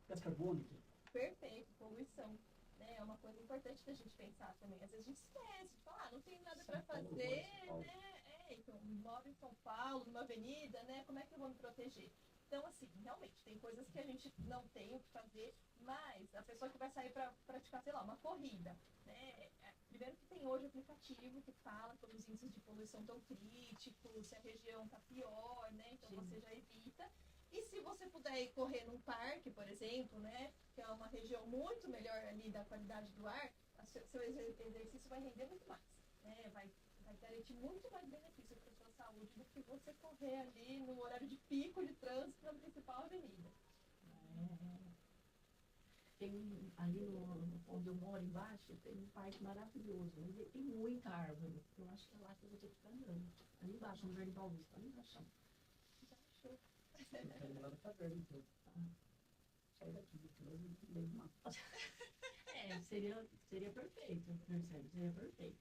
Speaker 4: gás carbônica.
Speaker 2: Perfeito, poluição. Né? É uma coisa importante da gente pensar também. Às vezes a gente esquece de falar, não tem nada para
Speaker 4: São Paulo,
Speaker 2: fazer,
Speaker 4: São Paulo.
Speaker 2: né? Então, moro em São Paulo, numa avenida, né? Como é que eu vou me proteger? Então, assim, realmente, tem coisas que a gente não tem o que fazer, mas a pessoa que vai sair para praticar, sei lá, uma corrida, né? Primeiro que tem hoje aplicativo que fala quando os índices de poluição estão críticos, se a região está pior, né? Então
Speaker 3: Sim.
Speaker 2: você já evita. E se você puder ir correr num parque, por exemplo, né, que é uma região muito melhor ali da qualidade do ar, seu exercício vai render muito mais, né? Vai garantir muito mais benefício para a sua saúde do que você correr ali no horário de pico de trânsito na principal avenida.
Speaker 3: Tem ali onde eu moro embaixo, tem um parque maravilhoso. Ele tem muita árvore. Eu acho que é lá que eu vou ter que ficar andando. Ali embaixo, no Jardim Paulista, ali embaixo.
Speaker 2: Já achou?
Speaker 4: Eu quero ir lá na caverna, então. Sai daqui, porque eu não levo uma...
Speaker 3: Seria perfeito, percebe? Seria perfeito.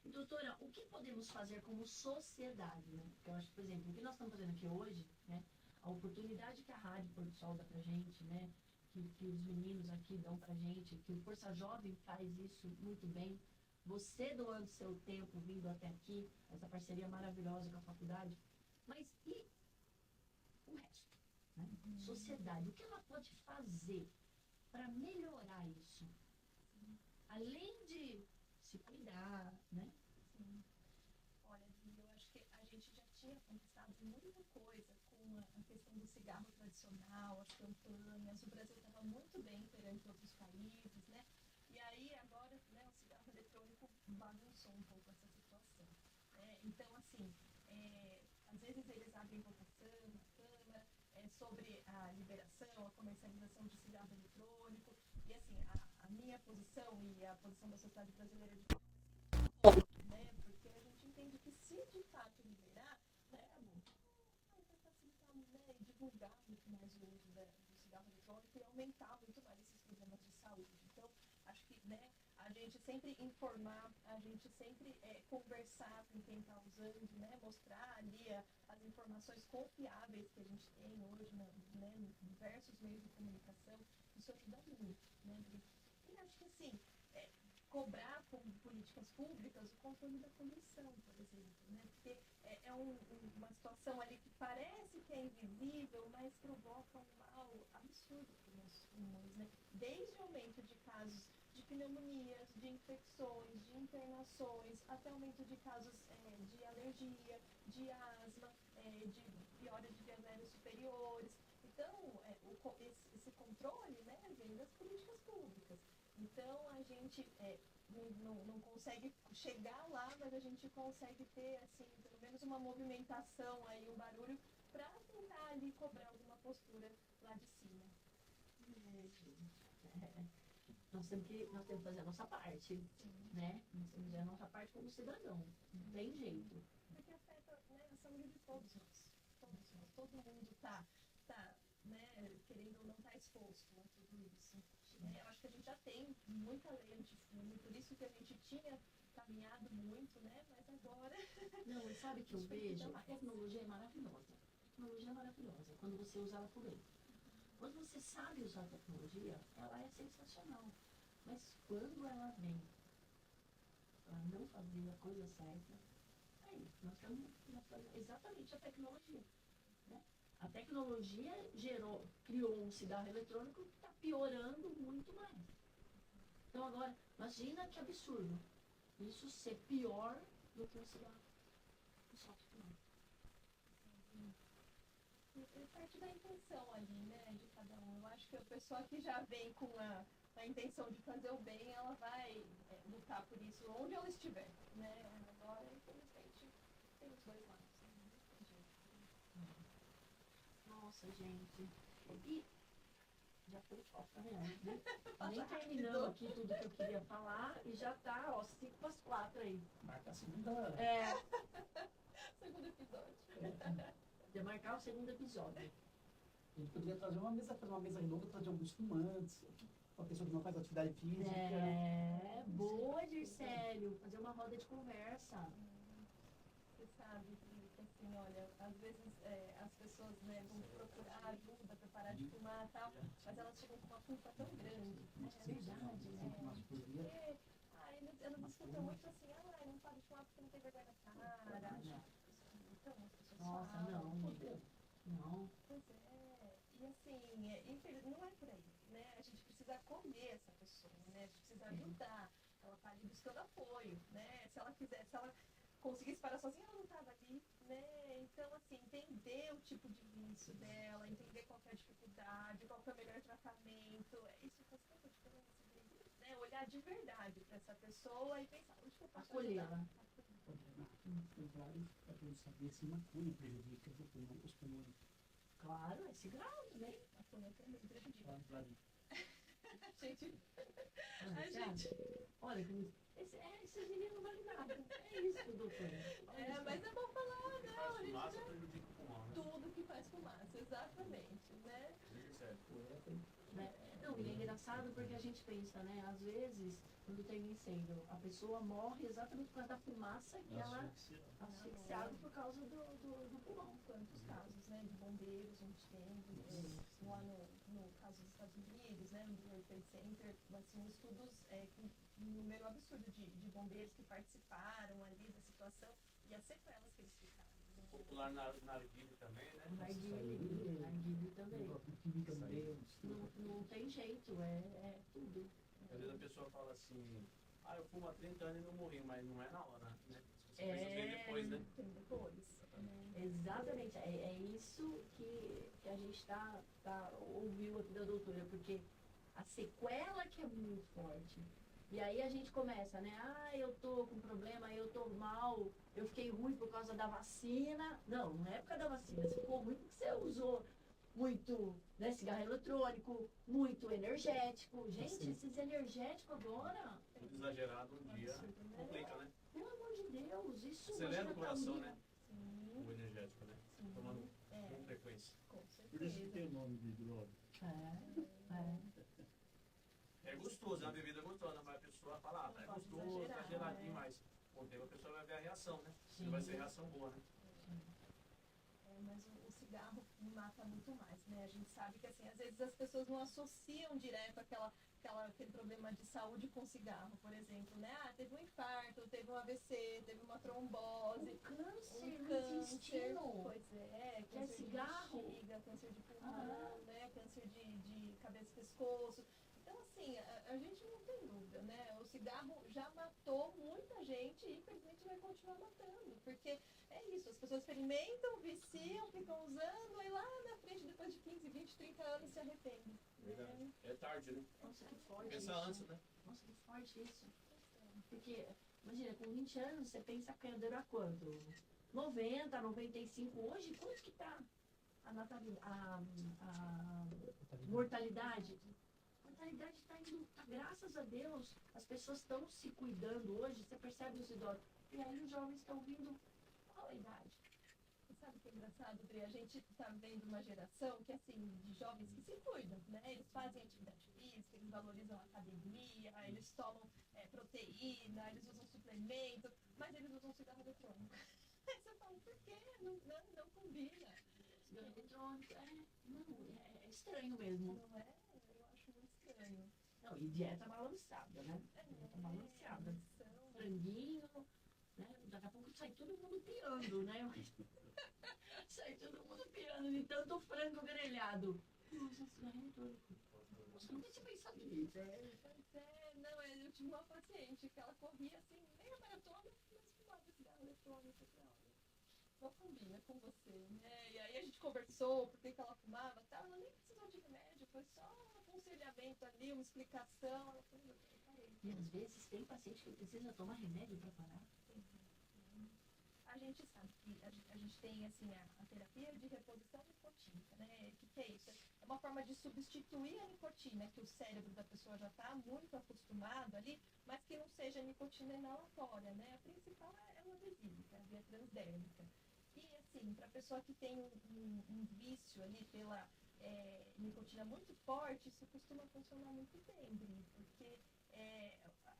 Speaker 3: E, doutora, o que podemos fazer como sociedade, né? Porque eu acho que, por exemplo, o que nós estamos fazendo aqui hoje, né? A oportunidade que a Rádio Pôr do Sol dá pra gente, né? Que os meninos aqui dão pra gente, que o Força Jovem faz isso muito bem. Você doando seu tempo, vindo até aqui, essa parceria maravilhosa com a faculdade. Mas e o resto? Né? Sociedade, o que ela pode fazer para melhorar isso? Além de se cuidar, né?
Speaker 2: Sim. Olha, eu acho que a gente já tinha conquistado muita coisa com a questão do cigarro tradicional, as campanhas. O Brasil estava muito bem perante outros países, né? E aí, agora, né, o cigarro eletrônico bagunçou um pouco essa situação. Então, assim, às vezes eles abrem votação na Câmara sobre a liberação, a comercialização de cigarro eletrônico. E, assim, a minha posição e a posição da sociedade brasileira de né? Porque a gente entende que se de fato liberar, né, vai facilitar, né, e divulgar muito mais o uso do cigarro eletrônico e aumentar muito mais esses problemas de saúde. Então, acho que, né, a gente sempre informar, a gente sempre conversar com quem está usando, né, mostrar ali as informações confiáveis que a gente tem hoje, né, em diversos meios de comunicação, isso ajuda muito, né? E acho que assim, cobrar com políticas públicas o controle da poluição, por exemplo, né? Porque uma situação ali que parece que é invisível, mas provoca um mal absurdo para os nossos pulmões, né? Desde aumento de casos de pneumonias, de infecções, de internações, até aumento de casos de alergia, de asma, de piora de vias aéreas superiores. Então, esse controle, né, vem das políticas públicas. Então, a gente não consegue chegar lá, mas a gente consegue ter, assim, pelo menos uma movimentação aí, um barulho, para tentar ali cobrar alguma postura lá de cima.
Speaker 3: Nós temos que fazer a nossa parte, né? Nós temos que fazer a nossa parte como cidadão. Não tem jeito.
Speaker 2: Porque afeta, né, a saúde de todos nós. Todos nós. Todo mundo tá né, querendo ou não estar exposto a tudo isso. Eu acho que a gente já tem muita lei antifumo, por isso que a gente tinha caminhado muito, né? Mas agora...
Speaker 3: Não, sabe que eu vejo? A tecnologia é maravilhosa. A tecnologia é maravilhosa, quando você usa ela por bem. Quando você sabe usar a tecnologia, ela é sensacional. Mas quando ela vem para não fazer a coisa certa, aí nós estamos exatamente a tecnologia. Né? A tecnologia criou um cigarro eletrônico que está piorando muito mais. Então agora, imagina que absurdo isso ser pior do que o cigarro. O só fumar.
Speaker 2: E parte da intenção ali, né, de cada um. Eu acho que a pessoa que já vem com a intenção de fazer o bem, ela vai lutar por isso onde ela estiver, né? Agora, infelizmente, tem os dois lados. Né?
Speaker 3: Nossa, gente. E já foi fofa, né? Nem terminamos aqui tudo que eu queria falar e já tá, ó, 5:04 aí.
Speaker 4: Marca a segunda.
Speaker 3: É,
Speaker 2: Segundo episódio.
Speaker 3: de marcar o segundo episódio.
Speaker 4: A gente poderia fazer uma mesa redonda, trazer alguns fumantes, uma pessoa que não faz atividade física.
Speaker 3: É, boa, Dircélio. Fazer uma roda de conversa.
Speaker 2: Você sabe que, assim, olha, às vezes as pessoas, né, vão procurar ajuda para parar de fumar e tal, mas elas chegam com uma culpa tão grande.
Speaker 3: É verdade, né?
Speaker 2: Porque, elas escutam muito assim, não pode fumar porque não tem vergonha na cara. Então, as pessoas
Speaker 3: Nossa,
Speaker 2: falam.
Speaker 3: não. Não.
Speaker 2: Pois é. E assim, infeliz, não é por aí, né? A gente precisa acolher essa pessoa, né? A gente precisa ajudar. Ela está ali buscando apoio, né? Se ela conseguisse parar sozinha, ela não estava ali, né? Então, assim, entender o tipo de vício dela, entender qual que é a dificuldade, qual que é o melhor tratamento, isso faz tanta diferença, né? Olhar de verdade para essa pessoa e pensar, onde que eu posso ajudar?
Speaker 3: Acolhê-la.
Speaker 4: Tem vários para a gente saber se maconha prejudica os pulmões.
Speaker 3: Claro, é cigarro também.
Speaker 2: Maconha também prejudica.
Speaker 4: Claro.
Speaker 2: Gente,
Speaker 3: Ah,
Speaker 2: a
Speaker 3: você acha?
Speaker 2: gente...
Speaker 3: Olha, esse dinheiro não vale nada. É isso, doutora.
Speaker 2: mas é bom falar,
Speaker 5: Que
Speaker 2: não,
Speaker 5: faz
Speaker 2: a gente
Speaker 5: fumaça
Speaker 2: já...
Speaker 5: prejudica o pulmão, né?
Speaker 2: Tudo que faz fumaça, exatamente, né?
Speaker 5: Isso é sério.
Speaker 3: Né? Não, e é engraçado porque a gente pensa, né? Às vezes, quando tem um incêndio, a pessoa morre exatamente por causa da fumaça e ela asfixiada por causa do pulmão.
Speaker 2: Quantos casos, né, de bombeiros, incêndios, lá no caso dos Estados Unidos, né, no World Trade Center, assim, estudos com um número absurdo de bombeiros que participaram ali da situação e as sequelas que eles ficaram.
Speaker 5: Popular narguilé também, né?
Speaker 3: Narguilé também.
Speaker 4: Química no meio.
Speaker 3: Não tem jeito, é tudo.
Speaker 5: Às vezes a pessoa fala assim, eu fumo há 30 anos e não morri, mas não é na hora, né? Se você pensa bem depois, né?
Speaker 2: Tem depois.
Speaker 3: Exatamente, é isso que a gente ouviu aqui da doutora, porque a sequela que é muito forte. E aí a gente começa, né? Eu tô com problema, eu tô mal, eu fiquei ruim por causa da vacina. Não é por causa da vacina, você ficou ruim porque você usou muito, né, cigarro eletrônico, muito energético. Gente, esses energéticos agora,
Speaker 5: Tudo exagerado um dia complica, né?
Speaker 3: pelo amor de Deus, isso
Speaker 5: Acelera
Speaker 3: imagina
Speaker 5: o coração,
Speaker 3: pra mim.
Speaker 5: né? O energético, né? Tomando com frequência.
Speaker 2: Com
Speaker 6: Por isso que
Speaker 2: certeza.
Speaker 6: tem o nome de droga.
Speaker 5: É gostoso, é uma bebida gostosa, mas a pessoa fala, é
Speaker 2: pode
Speaker 5: gostoso,
Speaker 2: exagerar,
Speaker 5: exageradinho,
Speaker 2: né?
Speaker 5: mas com o tempo a pessoa vai ver a reação, né?
Speaker 3: Sim.
Speaker 5: E vai ser reação boa, né?
Speaker 2: Mas o cigarro mata muito mais, né? A gente sabe que, assim, às vezes as pessoas não associam direto aquele problema de saúde com cigarro, por exemplo, né? Teve um infarto, teve um AVC, teve uma trombose,
Speaker 3: Câncer
Speaker 2: um
Speaker 3: no
Speaker 2: câncer,
Speaker 3: intestino.
Speaker 2: pois é,
Speaker 3: Que é
Speaker 2: câncer
Speaker 3: cigarro.
Speaker 2: de bexiga, câncer de pulmão, né? Câncer de cabeça e pescoço. Então, assim, a gente não tem dúvida, né? O cigarro já matou muita gente e, infelizmente, vai continuar matando. Porque é isso, as pessoas experimentam, viciam, ficam usando, e lá na frente, depois de 15, 20, 30 anos, se arrependem.
Speaker 5: Verdade. É tarde, né?
Speaker 3: Nossa, que forte
Speaker 5: Pensa
Speaker 3: isso.
Speaker 5: antes, né?
Speaker 3: Nossa, que forte isso. Porque, imagina, com 20 anos, você pensa que ia durar quanto? 90, 95. Hoje, quanto que tá a mortalidade? A mortalidade está indo, graças a Deus, as pessoas estão se cuidando hoje, você percebe os idosos. E aí os jovens estão vindo, qual a idade?
Speaker 2: E sabe o que é engraçado, Dri? A gente está vendo uma geração que, assim, de jovens que se cuidam, né? Eles fazem atividade física, eles valorizam a academia, eles tomam proteína, eles usam suplemento, mas eles usam cigarro eletrônico. Aí você fala, por quê? Não combina.
Speaker 3: Cigarro eletrônico, é estranho mesmo.
Speaker 2: Não é? Eu acho muito estranho.
Speaker 3: Não, e dieta balanceada, né? Dieta balanceada. Franguinho, né? Daqui a pouco sai todo mundo piando, né? Sai todo mundo piando de tanto frango grelhado. Nossa, cigarro eletrônico. Nossa, não tinha pensado nisso.
Speaker 2: Não, eu tive uma paciente que ela corria assim, meia maratona, mas fumava cigarro eletrônico. não combina com você, né? E aí a gente conversou, por que ela fumava e tal. Ela nem precisou de remédio, foi só um aconselhamento ali, uma explicação. Ela falou, eu parei.
Speaker 3: E às vezes tem paciente que precisa tomar remédio para parar.
Speaker 2: A gente sabe que a gente tem assim, a terapia de reposição nicotínica, né? O que é isso? É uma forma de substituir a nicotina, que o cérebro da pessoa já está muito acostumado ali, mas que não seja nicotina inalatória, né? A principal é o adesivo, a via transdérmica. E assim, para a pessoa que tem um vício ali pela nicotina muito forte, isso costuma funcionar muito bem, Bri, porque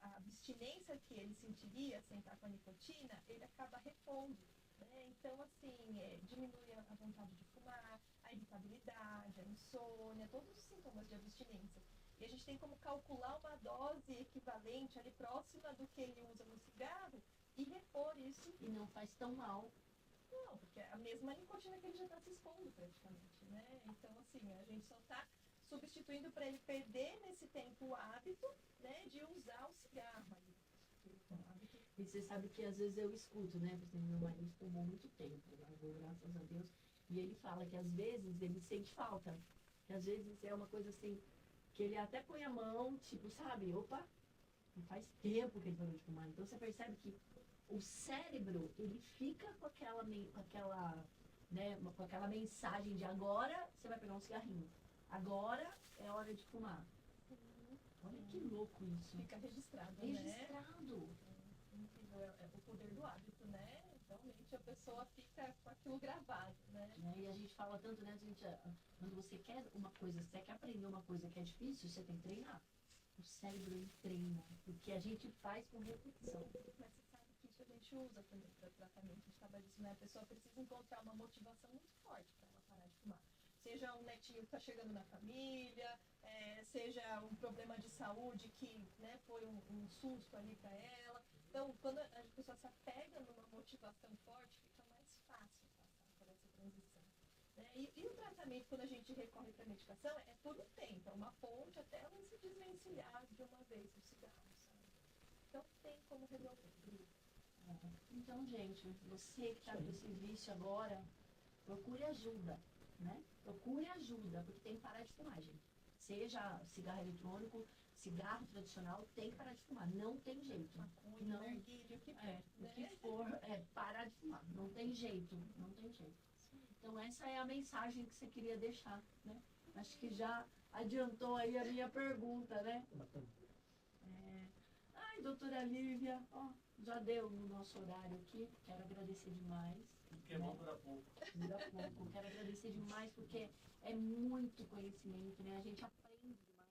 Speaker 2: a abstinência que ele sentiria sem estar com a nicotina, ele acaba repondo. Né? Então, assim, diminui a vontade de fumar, a irritabilidade, a insônia, todos os sintomas de abstinência. E a gente tem como calcular uma dose equivalente ali próxima do que ele usa no cigarro e repor isso.
Speaker 3: E não faz tão mal.
Speaker 2: Não, porque é a mesma nicotina que ele já está se expondo praticamente, né? Então, assim, a gente só está substituindo para ele perder nesse tempo o hábito, né, de usar o cigarro ali.
Speaker 3: E você sabe que às vezes eu escuto, né? Por exemplo, meu marido fumou muito tempo, largou, graças a Deus. E ele fala que às vezes ele sente falta. Que às vezes é uma coisa assim, que ele até põe a mão, tipo, sabe, opa, faz tempo que ele parou de fumar. Então você percebe que o cérebro, ele fica com aquela, né, com aquela mensagem de agora você vai pegar um cigarrinho. Agora é hora de fumar. Olha que louco isso.
Speaker 2: Fica registrado, né?
Speaker 3: Registrado.
Speaker 2: É o poder do hábito, né? Realmente a pessoa fica com aquilo gravado, né?
Speaker 3: E a gente fala tanto, né, gente, quando você quer uma coisa, você quer aprender uma coisa que é difícil, você tem que treinar. O cérebro ele treina, porque a gente faz com repetição.
Speaker 2: Mas você sabe que isso a gente usa também para tratamento de tabagismo, né? A pessoa precisa encontrar uma motivação muito forte para ela parar de fumar. Seja um netinho que está chegando na família, seja um problema de saúde que, né, foi um susto ali para ela. Então, quando a pessoa se apega numa motivação forte, fica mais fácil passar por essa transição. Né? E o tratamento, quando a gente recorre para a medicação, é por um tempo, é uma ponte até ela se desvencilhar de uma vez do cigarro, sabe? Então, tem como resolver.
Speaker 3: Então, gente, você que está com esse vício agora, procure ajuda, né? Procure ajuda, porque tem que parar de fumar, gente. Seja cigarro eletrônico, cigarro tradicional, tem que parar de fumar. Não tem jeito.
Speaker 2: Maconha,
Speaker 3: Não,
Speaker 2: narguilha, o que for, né?
Speaker 3: o que for, parar de fumar. Não tem jeito, não tem jeito. Então, essa é a mensagem que você queria deixar, né? Acho que já adiantou aí a minha pergunta, né? Ai, doutora Lívia, ó, já deu no nosso horário aqui. Quero agradecer demais.
Speaker 5: Porque é bom durar pouco.
Speaker 3: Dura pouco. Quero agradecer demais porque é muito conhecimento, né? A gente aprende demais.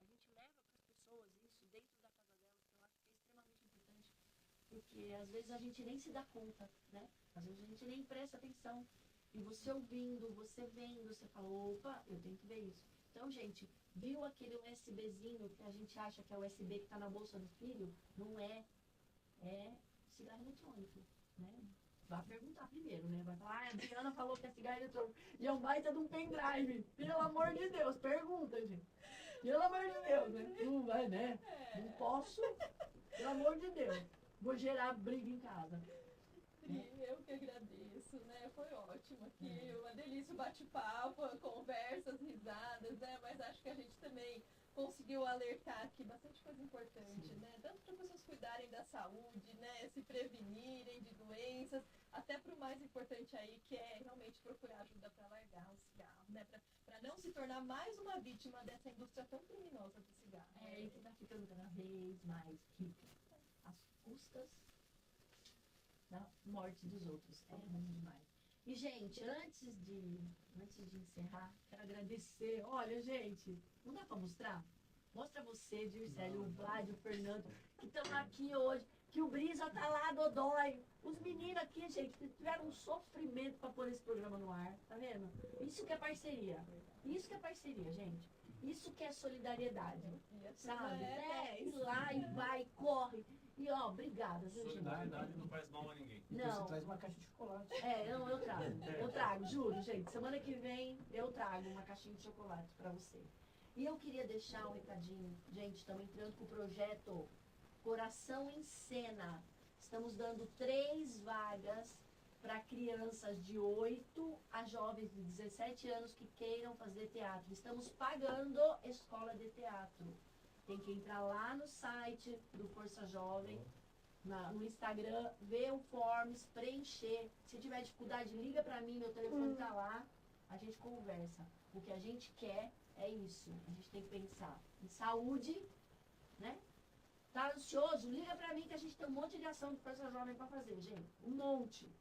Speaker 3: A gente leva para as pessoas isso dentro da casa delas, que eu acho que é extremamente importante. Porque às vezes a gente nem se dá conta, né? Às vezes a gente nem presta atenção. E você ouvindo, você vendo, você fala, opa, eu tenho que ver isso. Então, gente, viu aquele USBzinho que a gente acha que é o USB que está na bolsa do filho? Não é. É cigarro eletrônico, né? Vai perguntar primeiro, né? Vai falar, a Adriana falou que é cigarro eletrônico. E é um baita de um pendrive. Pelo amor de Deus, pergunta, gente. Pelo amor de Deus, né? Não vai, né? Não posso. Pelo amor de Deus. Vou gerar briga em casa.
Speaker 2: Eu que agradeço, né? Foi ótimo aqui, uma delícia o bate-papo, conversas, risadas, né? Mas acho que a gente também conseguiu alertar aqui bastante coisa importante, né? Tanto para as pessoas cuidarem da saúde, né? Se prevenirem de doenças, até para o mais importante aí, que é realmente procurar ajuda para largar o cigarro, né? Para não se tornar mais uma vítima dessa indústria tão criminosa do cigarro.
Speaker 3: E que está ficando cada vez mais rica. Às custas da morte dos outros. É ruim demais. E, gente, antes de encerrar, quero agradecer. Olha, gente, não dá para mostrar? Mostra você, Dircélio, o Vlad, o Fernando, que estão aqui hoje, que o Brisa tá lá, Dodói. Os meninos aqui, gente, tiveram um sofrimento para pôr esse programa no ar, tá vendo? Isso que é parceria. Isso que é parceria, gente. Isso que é solidariedade, sabe? Ir lá e vai, corre. E, ó, obrigada, viu, gente?
Speaker 5: Solidariedade não faz mal a ninguém.
Speaker 3: Não.
Speaker 4: Você traz uma caixa de chocolate.
Speaker 3: Não, eu trago. Eu trago, juro, gente. Semana que vem eu trago uma caixinha de chocolate para você. E eu queria deixar um recadinho. Gente, estamos entrando com o projeto Coração em Cena. Estamos dando 3 vagas
Speaker 1: para crianças de 8 a jovens de 17 anos que queiram fazer teatro. Estamos pagando escola de teatro. Tem que entrar lá no site do Força Jovem, no Instagram, ver o forms, preencher. Se tiver dificuldade, liga para mim, meu telefone está lá, a gente conversa. O que a gente quer é isso. A gente tem que pensar em saúde, né? Tá ansioso? Liga para mim que a gente tem um monte de ação do Força Jovem para fazer, gente. Um monte.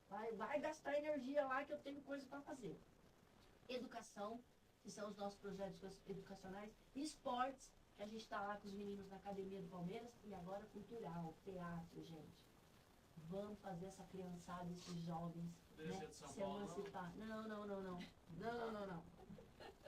Speaker 1: Vai gastar energia lá que eu tenho coisa para fazer. Educação, que são os nossos projetos educacionais. Esportes, que a gente está lá com os meninos na Academia do Palmeiras. E agora cultural, teatro, gente. Vamos fazer essa criançada, esses jovens, né,
Speaker 5: de São
Speaker 1: se
Speaker 5: Paulo,
Speaker 1: emancipar. Não.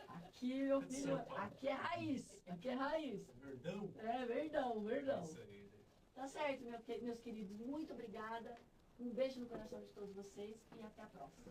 Speaker 1: Aqui, meu filho, aqui é raiz. Aqui é raiz.
Speaker 5: Verdão?
Speaker 1: É, verdão.
Speaker 5: Isso aí, gente.
Speaker 1: Tá certo, meus queridos. Muito obrigada. Um beijo no coração de todos vocês e até a próxima.